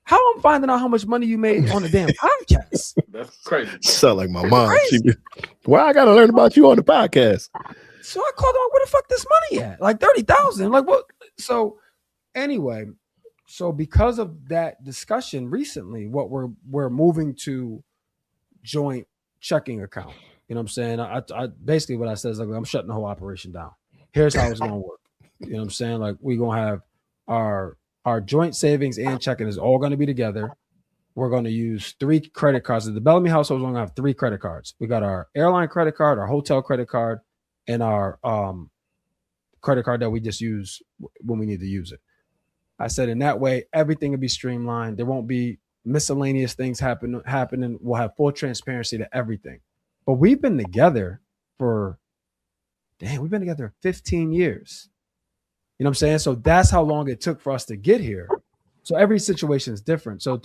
how I'm finding out how much money you made on a damn podcast? That's crazy. Sound like my mom. Why I got to learn about you on the podcast? So I called her, where the fuck this money at? Like 30,000. Like what? So anyway, so because of that discussion recently, what we're moving to joint checking account. You know what I'm saying? I basically what I said is like, I'm shutting the whole operation down. Here's how it's going to work. You know what I'm saying? Like we're going to have our joint savings and checking is all going to be together. We're going to use 3 credit cards. The Bellamy household is going to have 3 credit cards. We got our airline credit card, our hotel credit card, and our credit card that we just use when we need to use it. I said in that way, everything will be streamlined. There won't be miscellaneous things happening. We'll have full transparency to everything. But we've been together for 15 years. You know what I'm saying? So that's how long it took for us to get here. So every situation is different. So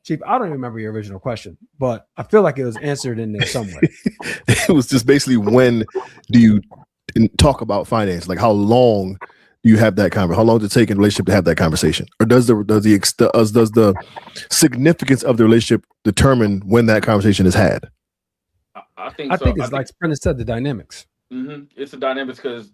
Chief, I don't even remember your original question, but I feel like it was answered in there somewhere. It was just basically, when do you talk about finance? Like how long you have that conversation? How long does it take in a relationship to have that conversation? Or does the significance of the relationship determine when that conversation is had? I think I so. think it's like Prentice said, the dynamics. It's a dynamics because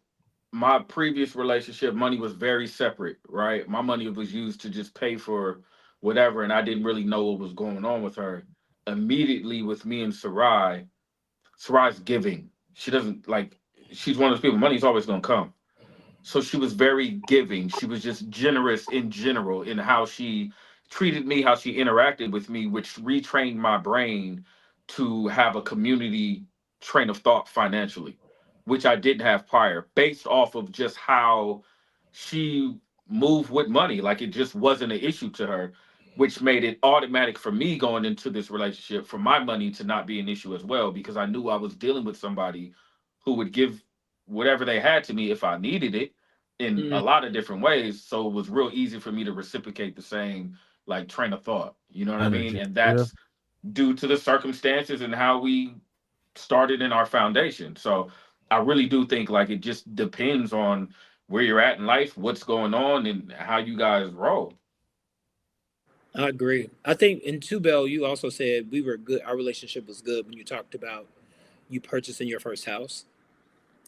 my previous relationship, money was very separate, right? My money was used to just pay for whatever, and I didn't really know what was going on with her. Immediately with me and Sarai's giving. She doesn't like, she's one of those people, money's always going to come. So she was very giving. She was just generous in general in how she treated me, how she interacted with me, which retrained my brain to have a community train of thought financially, which I didn't have prior, based off of just how she moved with money. Like it just wasn't an issue to her, which made it automatic for me going into this relationship for my money to not be an issue as well, because I knew I was dealing with somebody who would give whatever they had to me if I needed it in a lot of different ways. So it was real easy for me to reciprocate the same like train of thought. You know what I mean? Energy. And Yeah. that's due to the circumstances and how we started in our foundation. So I really do think like it just depends on where you're at in life, what's going on, and how you guys roll. I agree. I think in Two Bell, you also said we were good. Our relationship was good when you talked about you purchasing your first house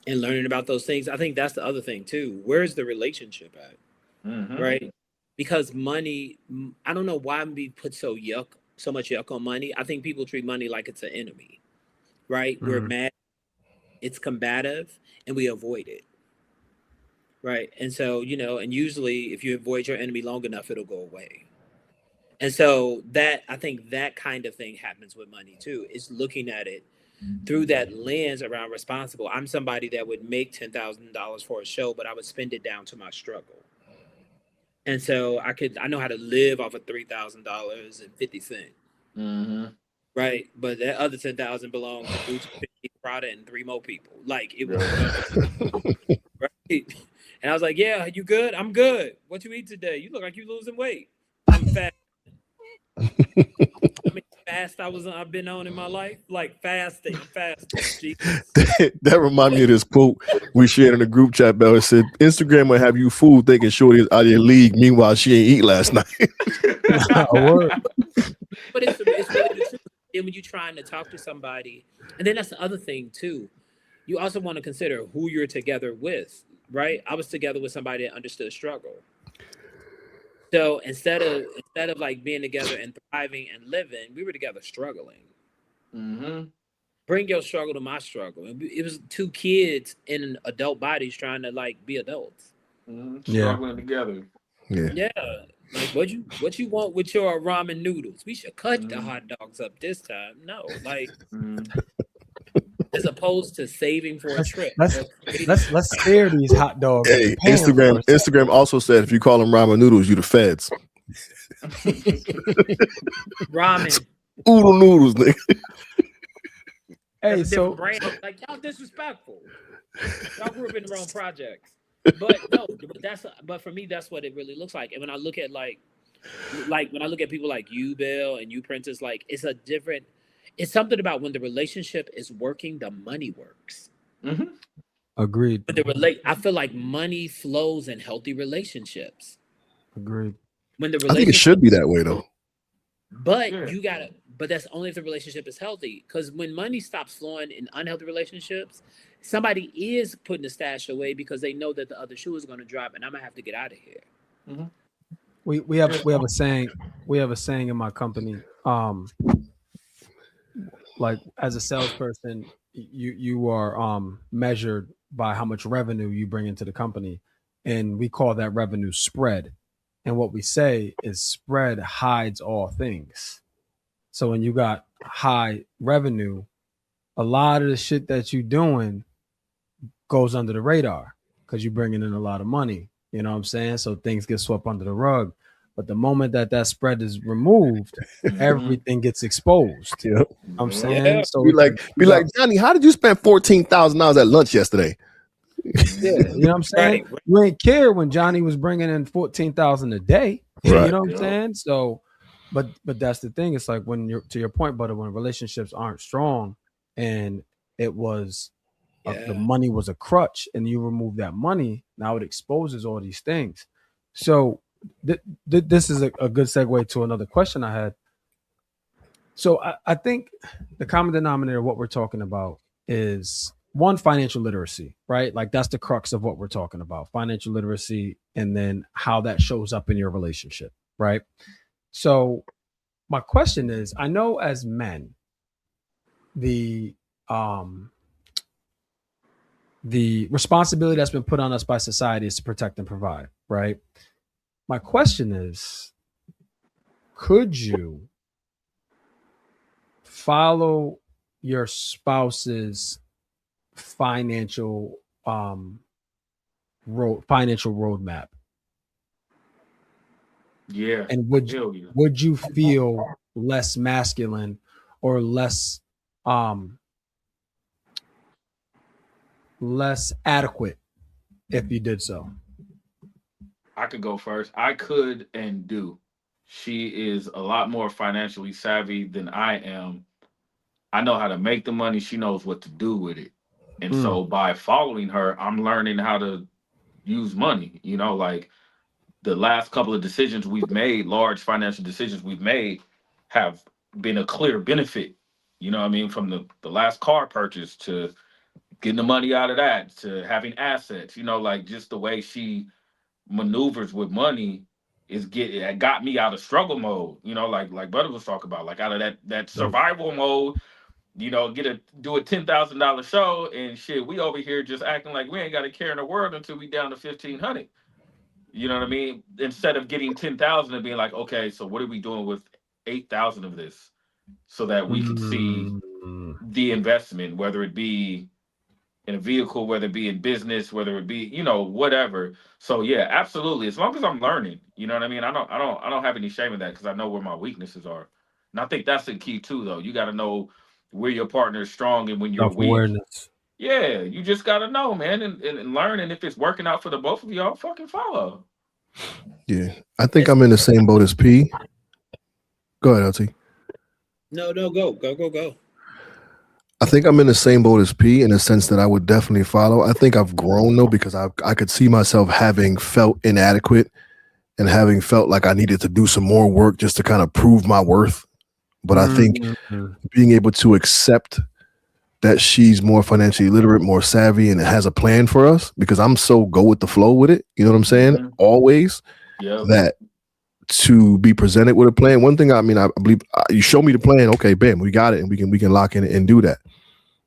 and learning about those things. I think that's the other thing too. Where's the relationship at? Right? Because money, I don't know why we put so much yuck on money. I think people treat money like it's an enemy, right? We're mad, it's combative, and we avoid it. Right. And so, and usually if you avoid your enemy long enough, it'll go away. And so I think that kind of thing happens with money too, is looking at it through that lens around responsible. I'm somebody that would make $10,000 for a show, but I would spend it down to my struggle. And so I know how to live off of $3,000.50. Right. But that other 10,000 belongs to Gucci, Prada, and 3 more people. Like it was right. And I was like, yeah, you good? I'm good. What you eat today? You look like you losing weight. I'm fat. I mean, fast I've been on in my life, like fasting. That reminds me of this quote we shared in the group chat, Bell. It said, Instagram will have you fooled thinking Shorty is out of your league. Meanwhile, she ain't eat last night. But it's really the truth. Then when you're trying to talk to somebody, and then that's the other thing too, you also want to consider who you're together with, right? I was together with somebody that understood struggle. So instead of like being together and thriving and living, we were together struggling. Bring your struggle to my struggle. It was 2 kids in adult bodies trying to like be adults. Struggling together. Yeah. Like what you want with your ramen noodles? We should cut the hot dogs up this time. No, like as opposed to saving for a trip. Let's spare these hot dogs. Hey, Instagram also said if you call them ramen noodles, you the feds. Ramen. Oodle noodles, nigga. Hey, so brand. Like y'all disrespectful. Y'all grew up in the wrong projects. But no, but for me, that's what it really looks like. And when I look at like when I look at people like you, Bill, and you, Prentice, like it's something about when the relationship is working, the money works. Agreed. But I feel like money flows in healthy relationships. Agreed. I think it should be that way though. But but that's only if the relationship is healthy. Because when money stops flowing in unhealthy relationships, somebody is putting the stash away because they know that the other shoe is going to drop, and I'm gonna have to get out of here. We have a saying. We have a saying in my company. Like as a salesperson, you are measured by how much revenue you bring into the company, and we call that revenue spread. And what we say is spread hides all things. So when you got high revenue, a lot of the shit that you're doing goes under the radar because you're bringing in a lot of money. You know what I'm saying? So things get swept under the rug. But the moment that spread is removed, everything gets exposed. Yep. I'm saying, so be like, Johnny, how did you spend $14,000 at lunch yesterday? Yeah, you know what I'm saying? Right. You ain't care when Johnny was bringing in $14,000 a day. Right. You know what I'm saying? So, but that's the thing. It's like when you're to your point, but when relationships aren't strong, and it was the money was a crutch, and you remove that money, now it exposes all these things. So this is a good segue to another question I had. So I think the common denominator of what we're talking about is one, financial literacy, right? Like that's the crux of what we're talking about, financial literacy, and then how that shows up in your relationship, right? So my question is, I know as men, the responsibility that's been put on us by society is to protect and provide, right? My question is, could you follow your spouse's financial roadmap? Yeah. And would you feel less masculine or less adequate if you did so? I could go first. I could and do. She is a lot more financially savvy than I am. I know how to make the money. She knows what to do with it. And so by following her, I'm learning how to use money. You know, like the last couple of decisions we've made, large financial decisions we've made, have been a clear benefit. You know what I mean? From the last car purchase to getting the money out of that to having assets, you know, like just the way she maneuvers with money it got me out of struggle mode, you know, like Butter was talking about, like out of that survival mode, you know, do a $10,000 show and shit. We over here just acting like we ain't got a care in the world until we down to 1,500. You know what I mean? Instead of getting 10,000 and being like, okay, so what are we doing with 8,000 of this, so that we could see the investment, whether it be in a vehicle, whether it be in business, whether it be, you know, whatever. So yeah, absolutely. As long as I'm learning, you know what I mean? I don't have any shame in that because I know where my weaknesses are. And I think that's the key too, though. You gotta know where your partner is strong and when you're weak. Self-awareness. Yeah, you just gotta know, man, and learn. And if it's working out for the both of y'all, fucking follow. Yeah, I think I'm in the same boat as P. Go ahead, LT. No, go. I think I'm in the same boat as P in the sense that I would definitely follow. I think I've grown though because I could see myself having felt inadequate and having felt like I needed to do some more work just to kind of prove my worth. But I think being able to accept that she's more financially literate, more savvy, and has a plan for us, because I'm so go with the flow with it. You know what I'm saying? Always. Yeah. That to be presented with a plan. One thing, I mean, I believe you show me the plan. Okay, bam, we got it, and we can lock in and do that.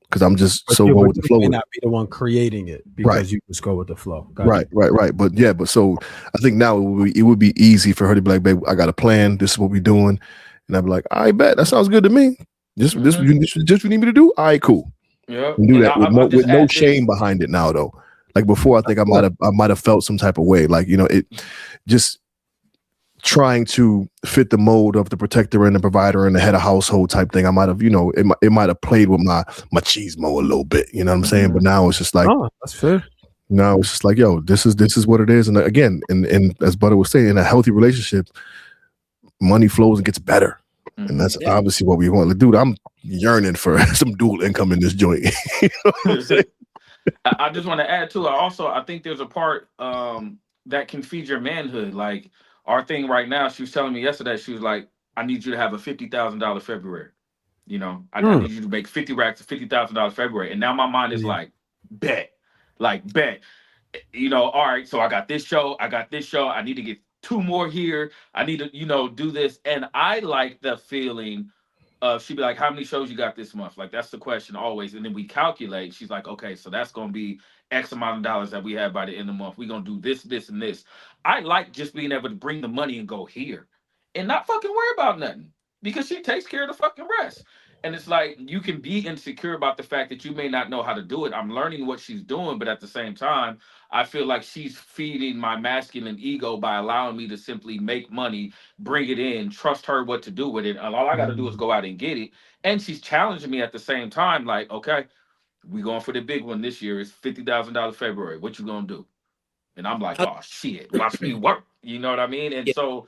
Because I'm just so go with the flow. You may not be the one creating it because you just go with the flow. Gotcha. Right. But yeah, so I think now it would be easy for her to be like, babe, I got a plan. This is what we're doing, and I'd be like, I bet that sounds good to me. Just what you need me to do. All right, cool. Yeah, and do that with no shame behind it now, though. Like before, I think I might have felt some type of way, like, you know, it just trying to fit the mold of the protector and the provider and the head of household type thing. I might have, you know, it might have played with my machismo a little bit, you know what I'm saying? But now it's just like, oh, that's fair. Now it's just like, yo, this is what it is. And again, and as Butter was saying, in a healthy relationship, money flows and gets better. And that's obviously what we want. Like, dude, I'm yearning for some dual income in this joint. You know what I'm saying? I just want to add too. I think there's a part that can feed your manhood. Like our thing right now, she was telling me yesterday, she was like, I need you to have a $50,000 February. You know, I need you to make 50 racks of $50,000 February. And now my mind is like, bet. You know, all right, so I got this show. I need to get 2 more here. I need to, you know, do this. And I like the feeling of, she'd be like, how many shows you got this month? Like, that's the question always. And then we calculate. She's like, okay, so that's going to be X amount of dollars that we have by the end of the month. We're going to do this, this, and this. I like just being able to bring the money and go here and not fucking worry about nothing, because she takes care of the fucking rest. And it's like, you can be insecure about the fact that you may not know how to do it. I'm learning what she's doing, but at the same time, I feel like she's feeding my masculine ego by allowing me to simply make money, bring it in, trust her what to do with it. And all I got to do is go out and get it. And she's challenging me at the same time, like, okay, we going for the big one this year. It's $50,000 February. What you gonna do? And I'm like, oh shit, watch me work. You know what I mean? And so,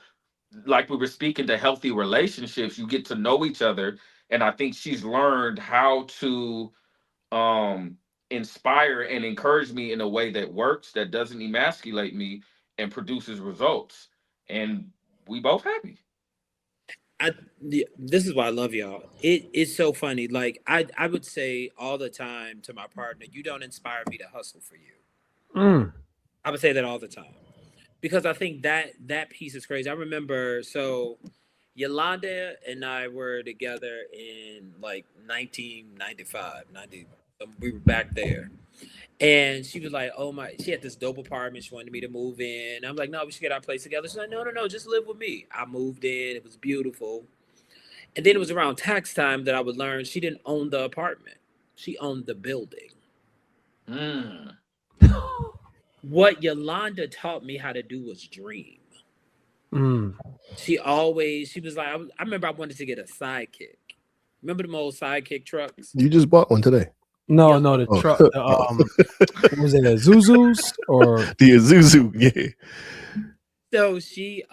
like we were speaking to healthy relationships, you get to know each other. And I think she's learned how to inspire and encourage me in a way that works, that doesn't emasculate me, and produces results. And we both happy. This is why I love y'all. It's so funny. Like I would say all the time to my partner, you don't inspire me to hustle for you. I would say that all the time because I think that piece is crazy. I remember so Yolanda and I were together in like 1995, 90. We were back there. And she was like, "Oh my!" She had this dope apartment. She wanted me to move in. I'm like, "No, we should get our place together." She's like, "No, no, no, just live with me." I moved in. It was beautiful. And then it was around tax time that I would learn she didn't own the apartment. She owned the building. Mm. What Yolanda taught me how to do was dream. She was like, I remember I wanted to get a sidekick. Remember them old sidekick trucks? You just bought one today. No, Yeah. no, the Oh. truck. What was it, a Zuzu's or The Isuzu, yeah. So she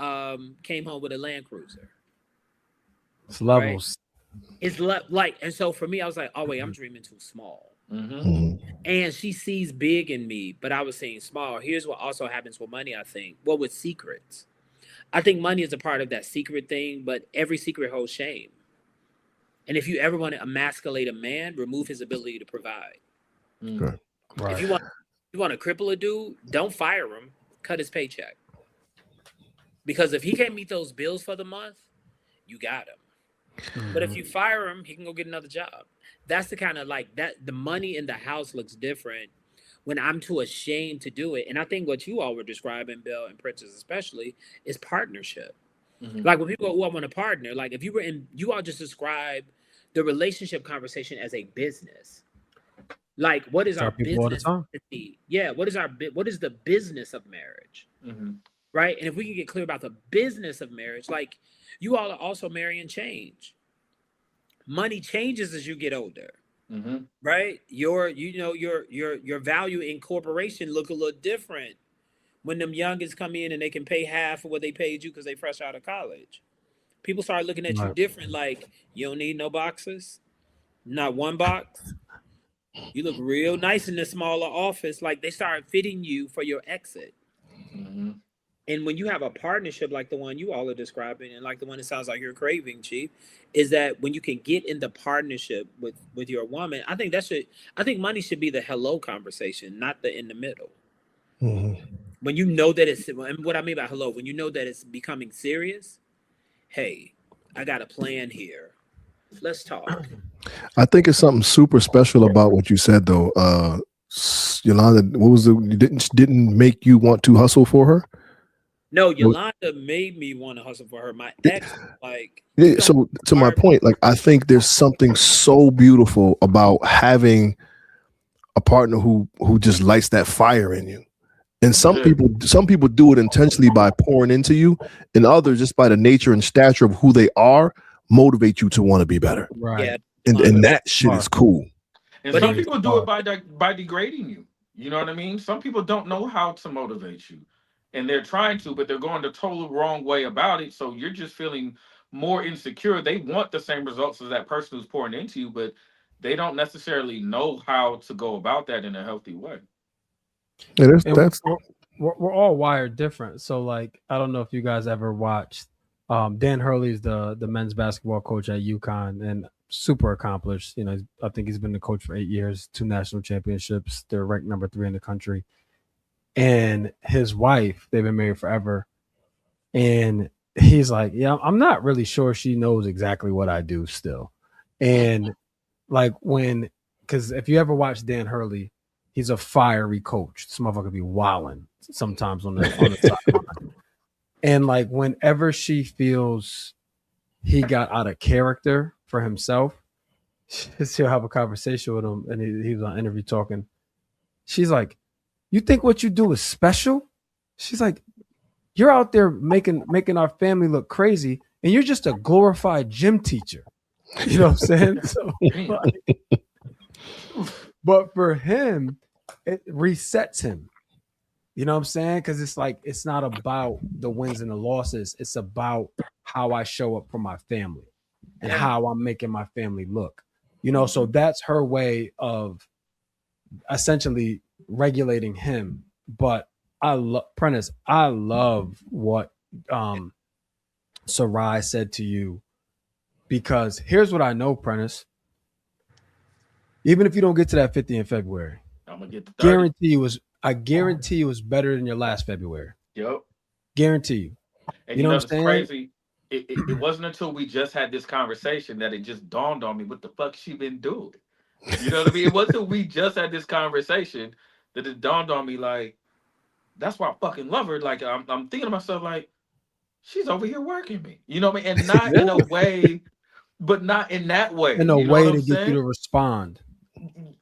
came home with a Land Cruiser. it's levels? It's like, and so for me, I was like, oh wait, I'm dreaming too small. Mhm. And she sees big in me, but I was saying small. Here's what also happens with money, I think. Well, with secrets. I think money is a part of that secret thing, but every secret holds shame. And if you ever want to emasculate a man, remove his ability to provide. Okay. If you want to cripple a dude, don't fire him, cut his paycheck. Because if he can't meet those bills for the month, you got him. But if you fire him, he can go get another job. That's the kind of like that. The money in the house looks different when I'm too ashamed to do it. And I think what you all were describing, Bill and Princess especially, is partnership. Like when people go, "Oh, I want a partner." Like if you all just describe the relationship conversation as a business. Like what is our people all the business? time. Yeah, what is the business of marriage? Right? And if we can get clear about the business of marriage, like you all are also marrying change. Money changes as you get older. Right? Your value in corporation look a little different when them youngins come in and they can pay half of what they paid you because they fresh out of college. People start looking at you different, like you don't need no boxes, not one box. You look real nice in this smaller office. Like they start fitting you for your exit. And when you have a partnership like the one you all are describing, and like the one it sounds like you're craving, Chief, is that when you can get in the partnership with your woman, I think money should be the hello conversation, not the in the middle. When you know that it's, and what I mean by hello, when you know that it's becoming serious, hey, I got a plan here. Let's talk. I think it's something super special about what you said, though. Yolanda, what was you didn't make you want to hustle for her? No, Yolanda made me want to hustle for her. My ex, like, yeah, so to my point, like I think there's something so beautiful about having a partner who just lights that fire in you. And some people do it intentionally by pouring into you, and others just by the nature and stature of who they are motivate you to want to be better. Right. Yeah, And that shit is cool. And some people do it by degrading you. You know what I mean? Some people don't know how to motivate you. And they're trying to, but they're going the total wrong way about it. So you're just feeling more insecure. They want the same results as that person who's pouring into you, but they don't necessarily know how to go about that in a healthy way. Yeah, we're all wired different. So like, I don't know if you guys ever watched Dan Hurley's the men's basketball coach at UConn and super accomplished. You know, I think he's been the coach for 8 years, 2 national championships. They're ranked number 3 in the country. And his wife, they've been married forever. And he's like, yeah, I'm not really sure she knows exactly what I do still. And like because if you ever watch Dan Hurley, he's a fiery coach. This motherfucker be wilding sometimes on the sideline. And like whenever she feels he got out of character for himself, she'll have a conversation with him, and he was on interview talking. She's like, "You think what you do is special?" She's like, "You're out there making our family look crazy, and you're just a glorified gym teacher." You know what I'm saying? So, but for him, it resets him. You know what I'm saying? Because it's like it's not about the wins and the losses. It's about how I show up for my family and how I'm making my family look. You know, so that's her way of essentially regulating him. But I love Prentice. I love what Sarai said to you, because here's what I know, Prentice. Even if you don't get to that 50 in February, I'm gonna get to 30. I guarantee it was better than your last February. Yep. Guarantee you. And You you know know what it's I'm saying? crazy. It wasn't until we just had this conversation that it just dawned on me what the fuck she been doing. You know what I mean? It wasn't we just had this conversation that it dawned on me like that's why I fucking love her. Like I'm thinking to myself like she's over here working me. You know what I mean? And not in a way, but not in that way. In a You know what way I'm to get you saying? to respond.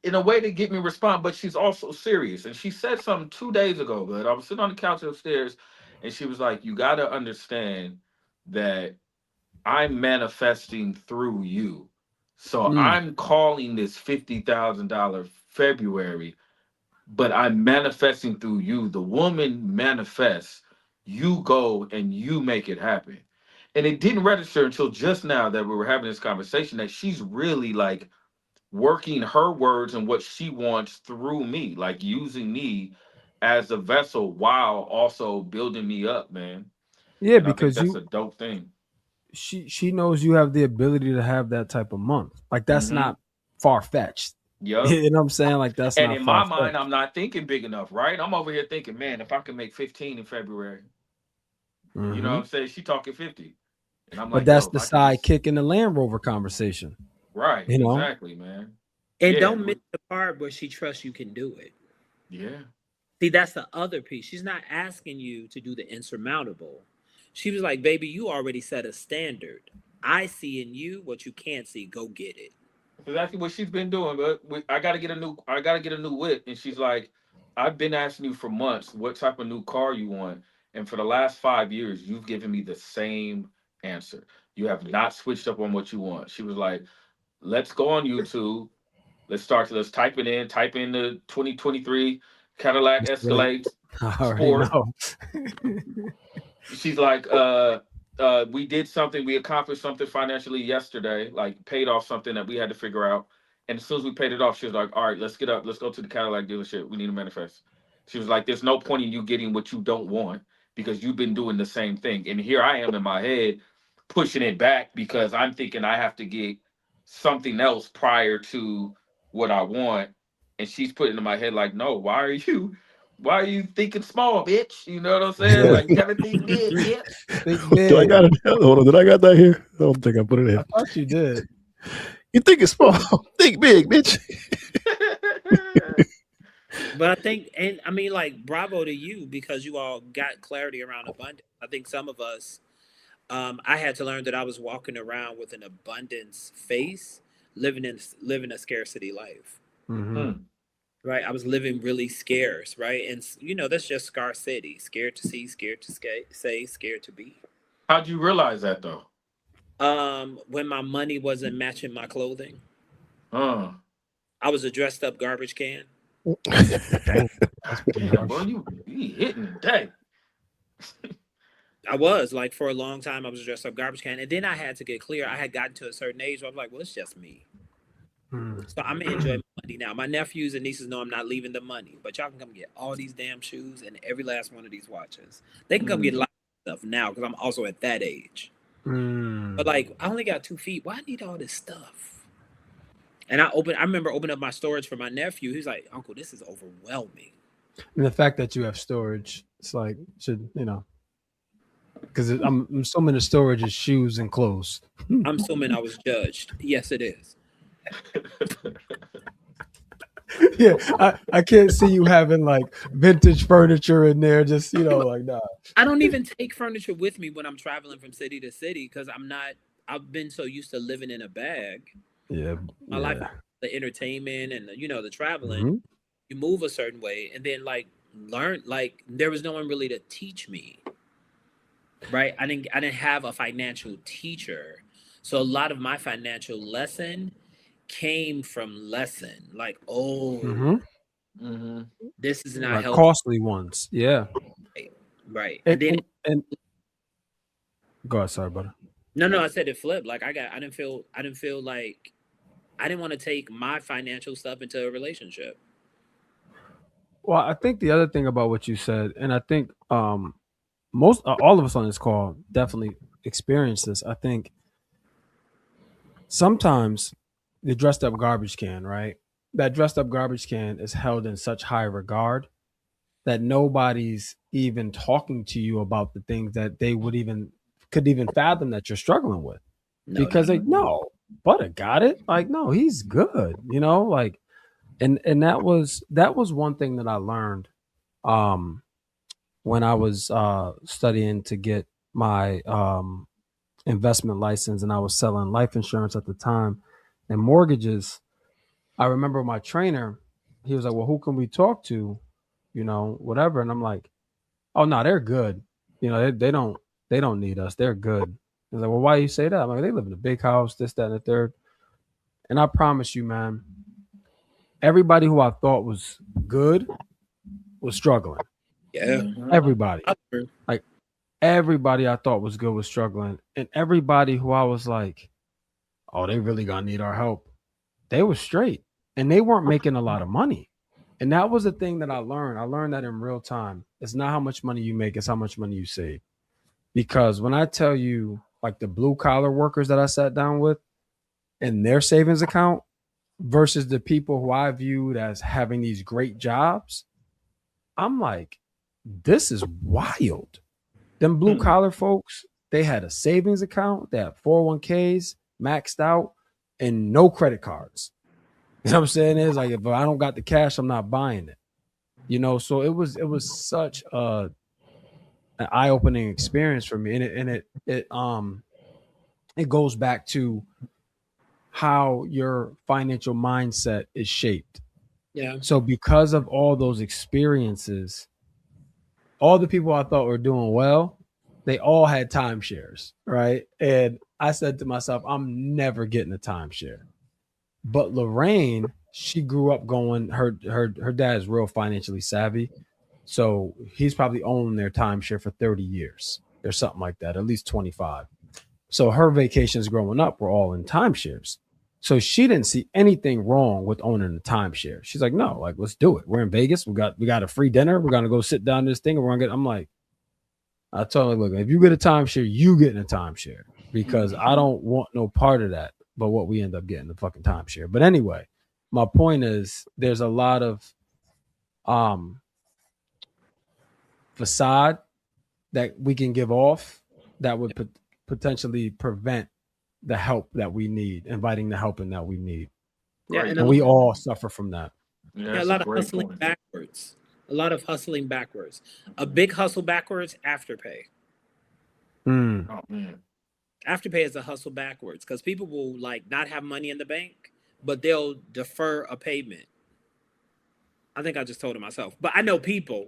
In a way to get me to respond, but she's also serious. And she said something 2 days ago, but I was sitting on the couch upstairs and she was like, you gotta understand that I'm manifesting through you. So Mm. I'm calling this $50,000 February, but I'm manifesting through you. The woman manifests, you go and you make it happen. And it didn't register until just now that we were having this conversation that she's really like working her words and what she wants through me, like using me as a vessel while also building me up, man. Yeah, And I think because that's a dope thing. she knows you have the ability to have that type of month. Like that's Hmm. not far fetched. Yep. You know what I'm saying? Like that's And not in far my mind, fetched. I'm not thinking big enough, right? I'm over here thinking, man, if I can make 15 in February, you know what I'm saying? She talking 50. And I'm But like, yo, that's if the I could just sidekick in the Land Rover conversation. right, You know? exactly, man. And Yeah, don't miss the part where she trusts you can do it. yeah. See, that's the other piece. She's not asking you to do the insurmountable. She was like, baby, you already set a standard. I see in you what you can't see. Go get it. Exactly what she's been doing. But I gotta get a new whip. And she's like, I've been asking you for months what type of new car you want. And for the last 5 years, you've given me the same answer. You have not switched up on what you want. She was like, let's go on YouTube. Let's type in the 2023 Cadillac Wait, Escalade I already Sport. know. She's like, we did something, we accomplished something financially yesterday, like paid off something that we had to figure out. And as soon as we paid it off, she was like, all right, let's get up, let's go to the Cadillac dealership. We need to manifest. She was like, there's no point in you getting what you don't want because you've been doing the same thing. And here I am in my head pushing it back because I'm thinking I have to get something else prior to what I want. And she's putting in my head, like, no, why are you thinking small, bitch? You know what I'm saying? Yeah. Like, you gotta think big, bitch. Think Do I big. got it? Hold on. Did I got that here? I don't think I put it in. I thought you did. You think it's small? Think big, bitch. But I think, and I mean, like, bravo to you because you all got clarity around abundance. I think some of us, I had to learn that I was walking around with an abundance face, living a scarcity life. Mm-hmm. Hmm. Right, I was living really scarce, right, and that's just scarcity. Scared to see, scared to say, scared to be. How'd you realize that though? When my money wasn't matching my clothing, Uh, I was a dressed up garbage can. Dang, that's pretty damn, harsh. bro, you hitting today. I was like for a long time, I was a dressed up garbage can, and then I had to get clear. I had gotten to a certain age where I was like, well, it's just me. Mm. So I'm gonna enjoy my money now. My nephews and nieces know I'm not leaving the money, but y'all can come get all these damn shoes and every last one of these watches. They can come get a lot of stuff now because I'm also at that age. Mm. But like, I only got 2 feet. Why I need all this stuff? And I remember opening up my storage for my nephew. He's like, Uncle, this is overwhelming. And the fact that you have storage, it's like because I'm assuming the storage is shoes and clothes. I'm assuming I was judged. Yes, it is. Yeah, I can't see you having like vintage furniture in there. Just like nah. I don't even take furniture with me when I'm traveling from city to city because I've been so used to living in a bag. Yeah, My life, the entertainment and the traveling, Mm-hmm. you move a certain way and then learn, there was no one really to teach me. Right? I didn't have a financial teacher. So a lot of my financial lesson came from lesson. Like, Mm-hmm. this is not Like helping. costly ones. Yeah. Right. And then go ahead, sorry, brother. no, I said it flipped. Like I didn't feel like I didn't want to take my financial stuff into a relationship. Well, I think the other thing about what you said, and I think most all of us on this call definitely experience this. I think sometimes the dressed up garbage can, right? That dressed up garbage can is held in such high regard that nobody's even talking to you about the things that they would even could even fathom that you're struggling with, No, because no, they no, Butter got it. Like, no, he's good, like, and that was one thing that I learned um when I was studying to get my investment license, and I was selling life insurance at the time and mortgages. I remember my trainer, he was like, "Well, who can we talk to? Whatever." And I'm like, "Oh no, they're good. They don't need us. They're good." He's like, "Well, why you say that?" I'm like, "They live in a big house, this, that, and the third." And I promise you, man, everybody who I thought was good was struggling. yeah. Everybody. Like, everybody I thought was good was struggling. And everybody who I was like, "Oh, they really gonna need our help," they were straight. And they weren't making a lot of money. And that was the thing that I learned. I learned that in real time. It's not how much money you make, it's how much money you save. Because when I tell you, like, the blue collar workers that I sat down with and their savings account versus the people who I viewed as having these great jobs, I'm like, this is wild. Them blue collar folks, they had a savings account, they had 401ks maxed out, and no credit cards. You know what I'm saying? It's like, if I don't got the cash, I'm not buying it. So it was such an eye-opening experience for me. And it goes back to how your financial mindset is shaped. Yeah. So because of all those experiences, all the people I thought were doing well, they all had timeshares, right? And I said to myself, I'm never getting a timeshare. But Lorraine, she grew up going, her dad is real financially savvy. So he's probably owned their timeshare for 30 years or something like that, at least 25. So her vacations growing up were all in timeshares. So she didn't see anything wrong with owning a timeshare. She's like, no, like, let's do it. We're in Vegas. We got a free dinner. We're gonna go sit down this thing and we're gonna get. I'm like, I told her, look, if you get a timeshare, you get a timeshare, because I don't want no part of that. But what we end up getting, the fucking timeshare. But anyway, my point is, there's a lot of um facade that we can give off that would potentially prevent the help that we need, inviting the help in that we need. Yeah, Right. and And we all suffer from that. Yeah, a that's a lot of great hustling point. backwards. A lot of hustling backwards. A big hustle backwards, afterpay. Mm. Oh man. Afterpay is a hustle backwards because people will, like, not have money in the bank, but they'll defer a payment. I think I just told it myself, but I know people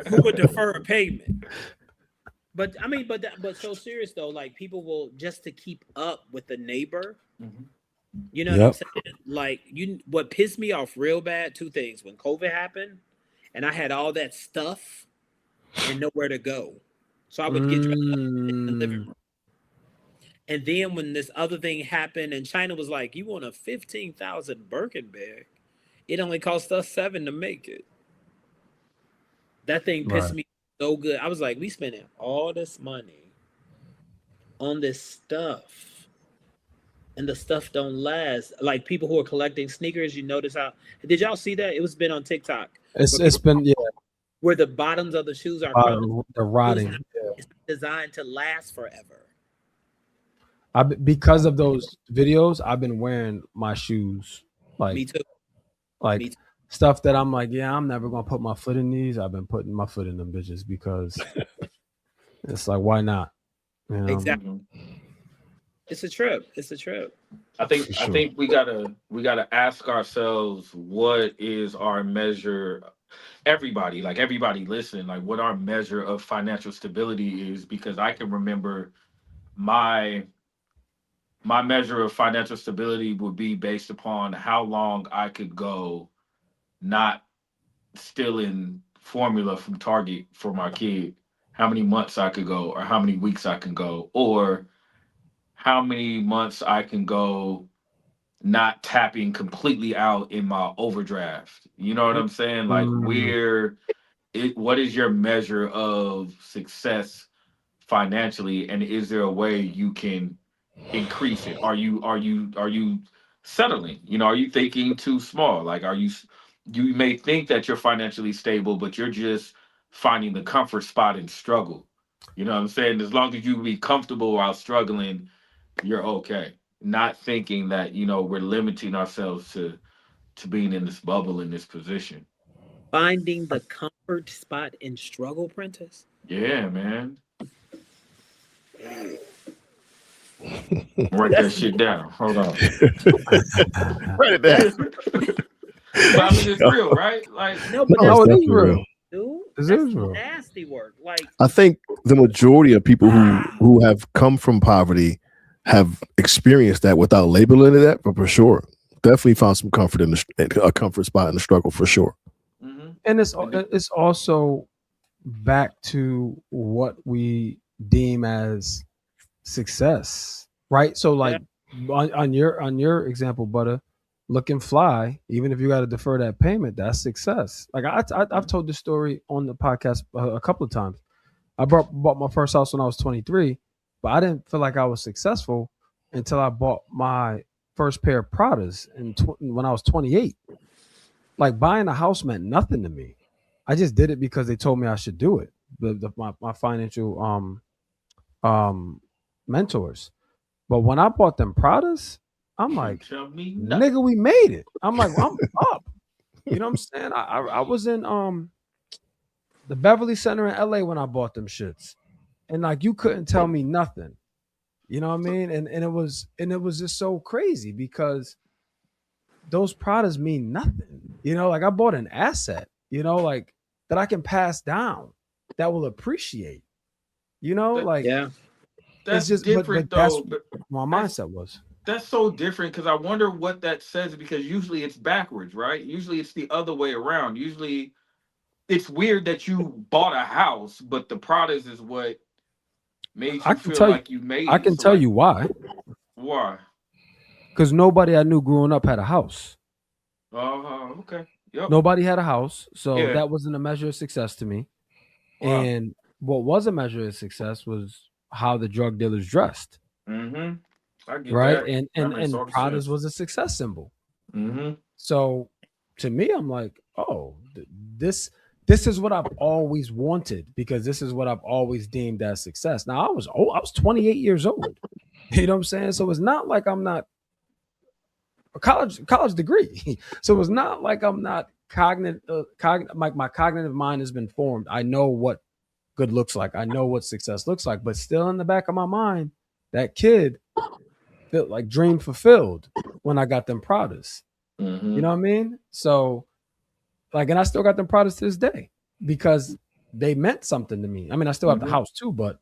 who would defer a payment. But I mean, but so serious though, like, people will, just to keep up with the neighbor. Mhm. You know what I'm Yep. saying? Like, what pissed me off real bad, two things. When COVID happened and I had all that stuff and nowhere to go. So I would get dressed up in the living Mm. room. And then when this other thing happened and China was like, you want a 15,000 Birkin bag? It only cost us 7 to make it. That thing pissed Right. me so good. I was like, we spending all this money on this stuff, and the stuff don't last. Like, people who are collecting sneakers, you notice how, did y'all see that? It was been on TikTok It's where it's people, been, yeah, where the bottoms of the shoes are crumbling. they're Shoes rotting. it's not designed to last forever. Because of those videos, I've been wearing my shoes, like Me too. like Me too. stuff that I'm like, yeah, I'm never gonna put my foot in these. I've been putting my foot in them bitches because it's like, why not? Exactly. Mhm. It's a trip. It's a trip. I For think I sure. think we gotta ask ourselves, what is our measure? Everybody listen, like, what our measure of financial stability is, because I can remember my my measure of financial stability would be based upon how long I could go not stealing formula from Target for my kid, how many months I could go, or how many weeks I can go, or how many months I can go not tapping completely out in my overdraft. You know what I'm saying? Like what is your measure of success financially, and is there a way you can increase it? Are you settling? Are you thinking too small? Like, you may think that you're financially stable, but you're just finding the comfort spot in struggle. You know what I'm saying? As long as you be comfortable while struggling, you're okay. Not thinking that, we're limiting ourselves to being in this bubble, in this position. Finding the comfort spot in struggle, Prentice. Yeah, man. Write that shit down. Hold on. Write it down. But I mean, it's real, right? Like, No, but No, that's it's No, it is definitely real. real. dude. This That's is real. nasty work. Like, I think the majority of people who have come from poverty have experienced that without labeling it that, but for sure, definitely found some comfort in a comfort spot in the struggle for sure. mhm. And it's also back to what we deem as success, right? So yeah, like on your example, Butter, looking fly, even if you got to defer that payment, that's success. Like I've told this story on the podcast a couple of times. I bought my first house when I was 23, but I didn't feel like I was successful until I bought my first pair of Pradas when I was 28. Like buying a house meant nothing to me. I just did it because they told me I should do it. My financial um mentors. But when I bought them Pradas, I'm like, Tell me nothing. nigga, we made it. I'm like, I'm up. You know what I'm saying? I was in the Beverly Center in LA when I bought them shits. And like you couldn't tell me nothing. You know what I mean? And it was just so crazy because those Pradas mean nothing. Like I bought an asset, like that I can pass down that will appreciate. That, Like yeah. it's that's just but different that's though. But what my that's mindset was. that's so different because I wonder what that says, because usually it's backwards, right? Usually it's the other way around. Usually it's weird that you bought a house, but the products is what made I you can feel tell you like you made I it. can So tell like, you why. why? Because nobody I knew growing up had a house. Okay. Yep. Nobody had a house. So Yeah. that wasn't a measure of success to me. Wow. And what was a measure of success was how the drug dealers dressed. Mm-hmm. I get Right. that. And That and makes and all the Prada's sense. was a success symbol. Mm-hmm. So to me, I'm like, oh, this is what I've always wanted because this is what I've always deemed as success. Now I was 28 years old. You know what I'm saying? So it's not like I'm not a college degree. So it's not like I'm not my cognitive mind has been formed. I know what good looks like. I know what success looks like, but still in the back of my mind, that kid felt like dream fulfilled when I got them Pradas. You Mm-hmm. know what I mean? So like, and I still got them products to this day because they meant something to me. I mean, I still have the Mm-hmm. house too, but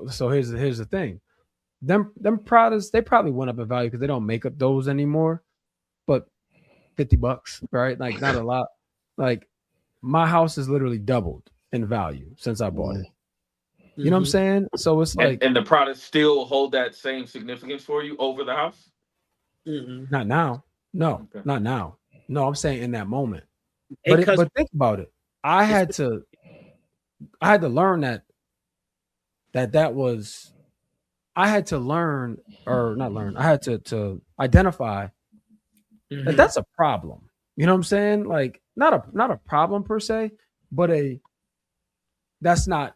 so here's the thing. Them products, they probably went up in value because they don't make up those anymore. But $50, right? Like not a lot. Like my house has literally doubled in value since I bought it. You know what I'm saying? So it's like And the products still hold that same significance for you over the house? Mm-hmm. not now. No, Okay. not now. No, I'm saying in that moment. Because But think about it. I it's had to learn that was I had to learn or not learn. I had to identify that mhm. that's a problem. You know what I'm saying? Like not a problem per se, but that's not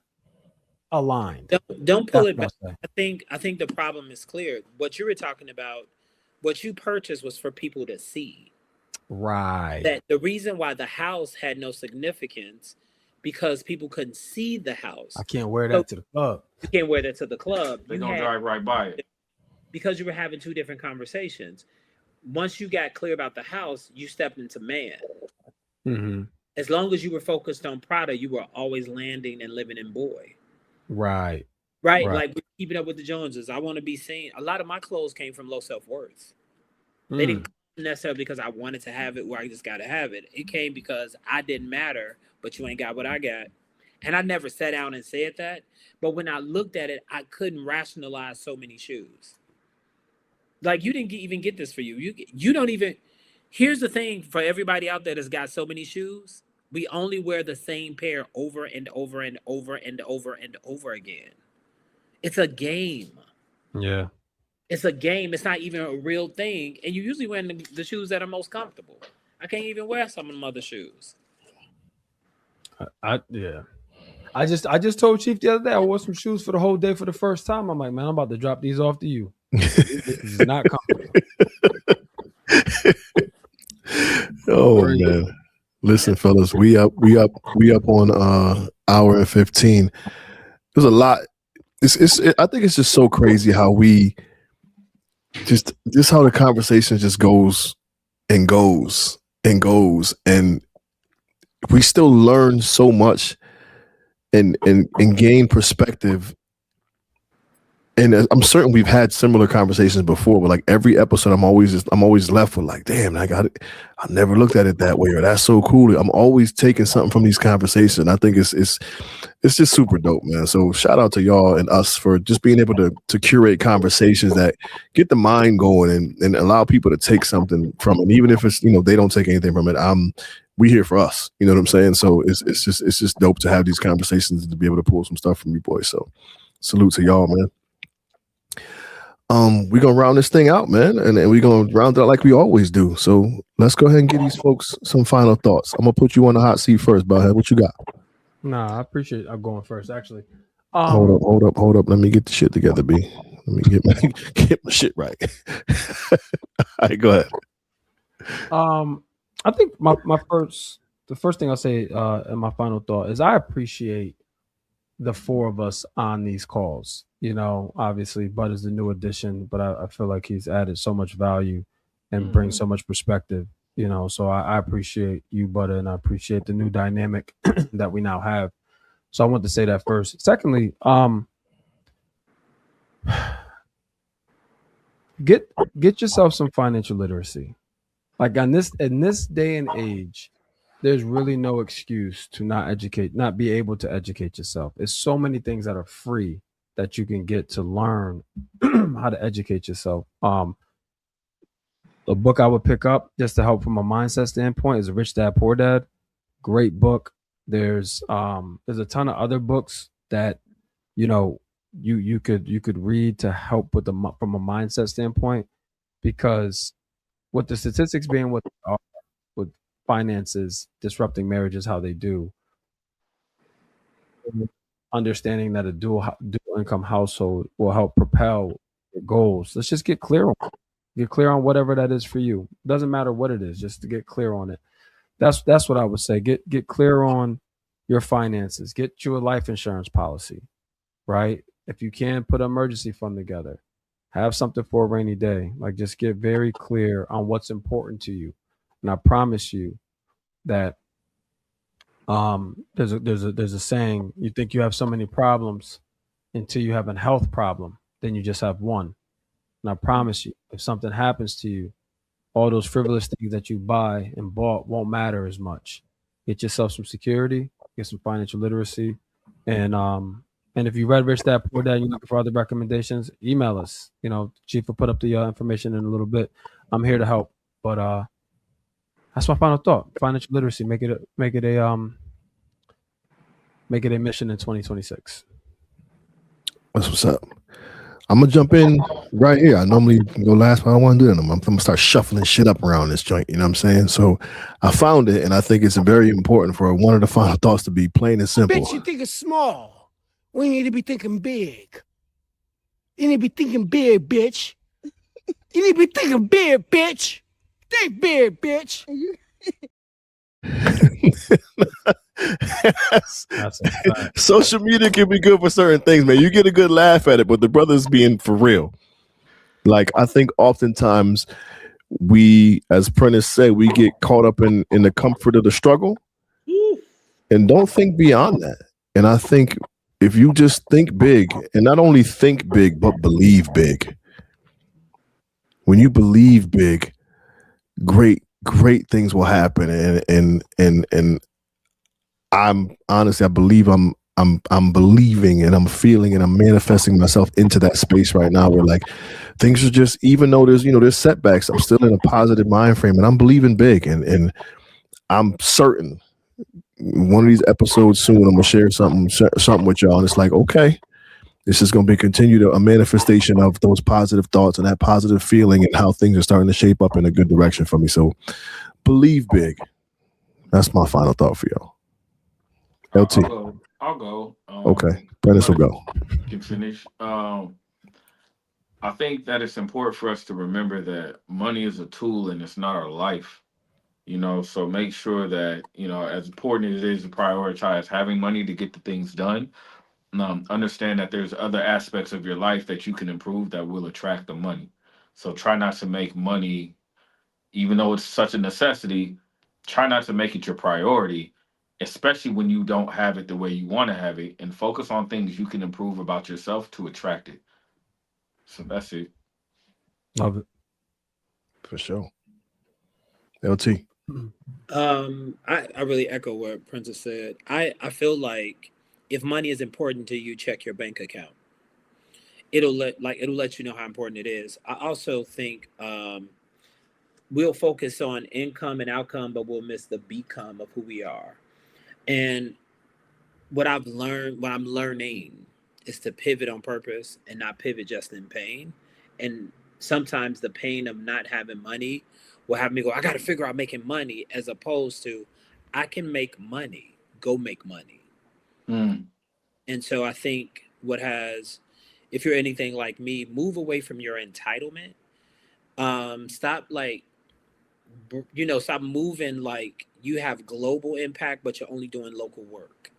aligned. Don't pull That's it what back. I'll say. I think the problem is clear. What you were talking about, what you purchased was for people to see. Right. That the reason why the house had no significance because people couldn't see the I house. can't wear So that to the club. you can't wear that to the club. They're You gonna had drive right by it. because you were having two different conversations. Once you got clear about the house, you stepped into man. Mm-hmm. As long as you were focused on Prada, you were always landing and living in boy. Right. Right? Right. Like we're keeping up with the Joneses. I want to be seen. A lot of my clothes came from low self-worth. They didn't Mm. come necessarily because I wanted to have it where I just got to have it. It came because I didn't matter, but you ain't got what I got. And I never sat down and said that. But when I looked at it, I couldn't rationalize so many shoes. Like you didn't even get this for you. You don't even. Here's the thing for everybody out there that's got so many shoes. We only wear the same pair over and over and over and over and over again. It's a game. Yeah. It's a game. It's not even a real thing. And you usually wear the shoes that are most comfortable. I can't even wear some of them other shoes. I just told Chief the other day I wore some shoes for the whole day for the first time. I'm like, man, I'm about to drop these off to you. This is not comfortable. Oh man. Listen, fellas, we up on hour and 15. There's a lot. I think it's just so crazy how we just how the conversation just goes and goes and goes, and we still learn so much and gain perspective. And I'm certain we've had similar conversations before, but like every episode, I'm always left with like, damn, I never looked at it that way, or that's so cool. I'm always taking something from these conversations. I think it's just super dope, man. So shout out to y'all and us for just being able to curate conversations that get the mind going and allow people to take something from it, even if it's they don't take anything from it. We here for us, you know what I'm saying? So it's just dope to have these conversations and to be able to pull some stuff from you boys. So salute to y'all, man. We're gonna round this thing out, man, and we're gonna round it out like we always do. So let's go ahead and give these folks some final thoughts. I'm gonna put you on the hot seat first, Butta. What you got? Nah, I appreciate I'm going first, actually. Hold up. Let me get the shit together, B. Let me get my shit right. All right, go ahead. I think the first thing I'll say in my final thought is I appreciate the four of us on these calls. Obviously Bud is the new addition, but I feel like he's added so much value and brings so much perspective, so I appreciate you, Butta, and I appreciate the new dynamic that we now have. So I want to say that first. Secondly, get yourself some financial literacy. Like in this day and age, there's really no excuse to not be able to educate yourself. There's so many things that are free that you can get to learn how to educate yourself. A book I would pick up just to help from a mindset standpoint is Rich Dad Poor Dad. Great book. There's a ton of other books that you could read to help with from a mindset standpoint, because with the statistics being what they are, with finances disrupting marriages how they do, understanding that a dual income household will help propel your goals. Let's just get clear on whatever that is for you. Doesn't matter what it is, just to get clear on it. That's what I would say. Get clear on your finances. Get you a life insurance policy, right? If you can, put an emergency fund together. Have something for a rainy day. Like, just get very clear on what's important to you. And I promise you that there's a saying, you think you have so many problems until you have a health problem, then you just have one. And I promise you, if something happens to you, all those frivolous things that you buy and bought won't matter as much. Get yourself some security, get some financial literacy, and if you read Rich Dad Poor Dad and you're looking for other recommendations, email us. Chief will put up the information in a little bit. I'm here to help, but that's my final thought. Financial literacy, make it a mission in 2026. That's what's up. I'm gonna jump in right here. I normally go last, but I don't want to do that anymore. I'm gonna start shuffling shit up around this joint. You know what I'm saying? So I found it, and I think it's very important for one of the final thoughts to be plain and simple. Bitch, you think it's small. We need to be thinking big. You need to be thinking big, bitch. You need to be thinking big, bitch. Think big, bitch. Social media can be good for certain things, man. You get a good laugh at it, but the brother's being for real. Like, I think oftentimes we, as Prentice said, we get caught up in the comfort of the struggle and don't think beyond that. And I think if you just think big, and not only think big, but believe big. When you believe big, great things will happen. And I'm honestly, I believe I'm I'm believing and I'm feeling and I'm manifesting myself into that space right now where like things are just, even though there's setbacks, I'm still in a positive mind frame and I'm believing big and I'm certain one of these episodes soon I'm gonna share something with y'all and it's like, okay, this is going to be continued a manifestation of those positive thoughts and that positive feeling and how things are starting to shape up in a good direction for me. So believe big. That's my final thought for y'all. LT. I'll go. Okay. Prentice will go. Can finish. I think that it's important for us to remember that money is a tool and it's not our life. So make sure that, as important as it is to prioritize having money to get the things done, understand that there's other aspects of your life that you can improve that will attract the money. So try not to make money, even though it's such a necessity, try not to make it your priority, especially when you don't have it the way you want to have it, and focus on things you can improve about yourself to attract it. So that's it. Love it. For sure. LT. I really echo what Prentice said. I feel like if money is important to you, check your bank account. It'll let you know how important it is. I also think we'll focus on income and outcome, but we'll miss the become of who we are. And what I'm learning is to pivot on purpose and not pivot just in pain. And sometimes the pain of not having money will have me go, I got to figure out making money, as opposed to I can make money, go make money. And so I think if you're anything like me, move away from your entitlement. Stop stop moving like you have global impact, but you're only doing local work.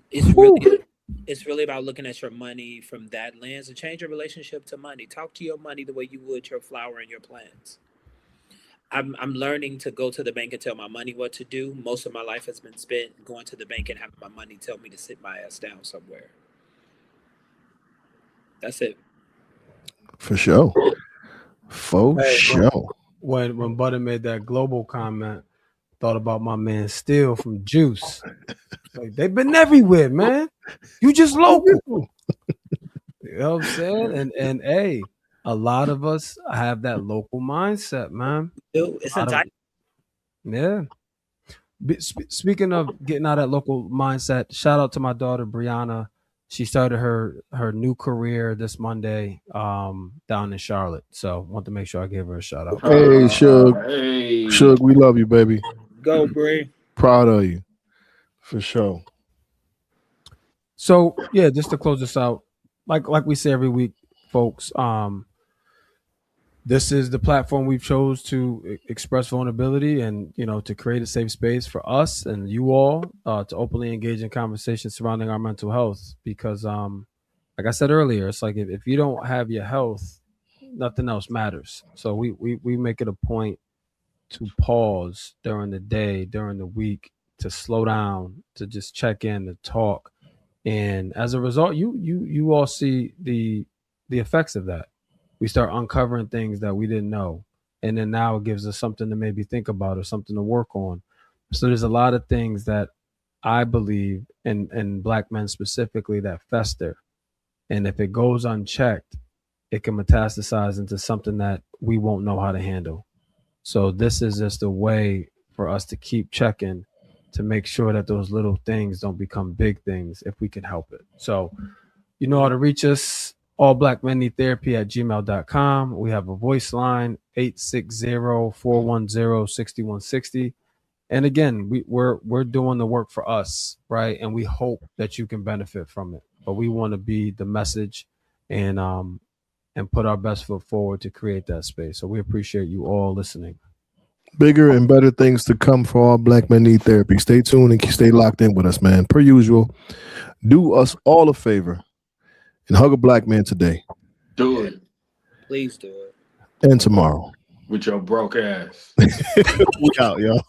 It's really about looking at your money from that lens and change your relationship to money. Talk to your money the way you would your flower and your plants. I'm learning to go to the bank and tell my money what to do. Most of my life has been spent going to the bank and having my money tell me to sit my ass down somewhere. That's it. For sure. Sure. When Butta made that global comment, thought about my man Steele from Juice. Like, they've been everywhere, man. You just local. You know what I'm saying? And hey, a lot of us have that local mindset, man. It's entitled. Yeah. Speaking of getting out of that local mindset, shout out to my daughter Brianna. She started her new career this Monday down in Charlotte. So want to make sure I give her a shout out. Hey, Shug. Shug, we love you, baby. Go, Brie. Proud of you. For sure. So yeah, just to close this out, like we say every week, folks, this is the platform we've chose to express vulnerability and, to create a safe space for us and you all to openly engage in conversations surrounding our mental health. Because like I said earlier, it's like if you don't have your health, nothing else matters. So we make it a point to pause during the day, during the week, to slow down, to just check in, to talk. And as a result, you all see the effects of that. We start uncovering things that we didn't know. And then now it gives us something to maybe think about or something to work on. So there's a lot of things that I believe in Black men specifically that fester. And if it goes unchecked, it can metastasize into something that we won't know how to handle. So this is just a way for us to keep checking to make sure that those little things don't become big things if we can help it. So you know how to reach us, allblackmenneedtherapy@gmail.com. We have a voice line, 860-410-6160. And again, we're doing the work for us, right? And we hope that you can benefit from it. But we want to be the message and put our best foot forward to create that space. So we appreciate you all listening. Bigger and better things to come for All Black Men Need Therapy. Stay tuned and stay locked in with us, man. Per usual, do us all a favor and hug a black man today. Do it. Please do it. And tomorrow. With your broke ass. We out, y'all.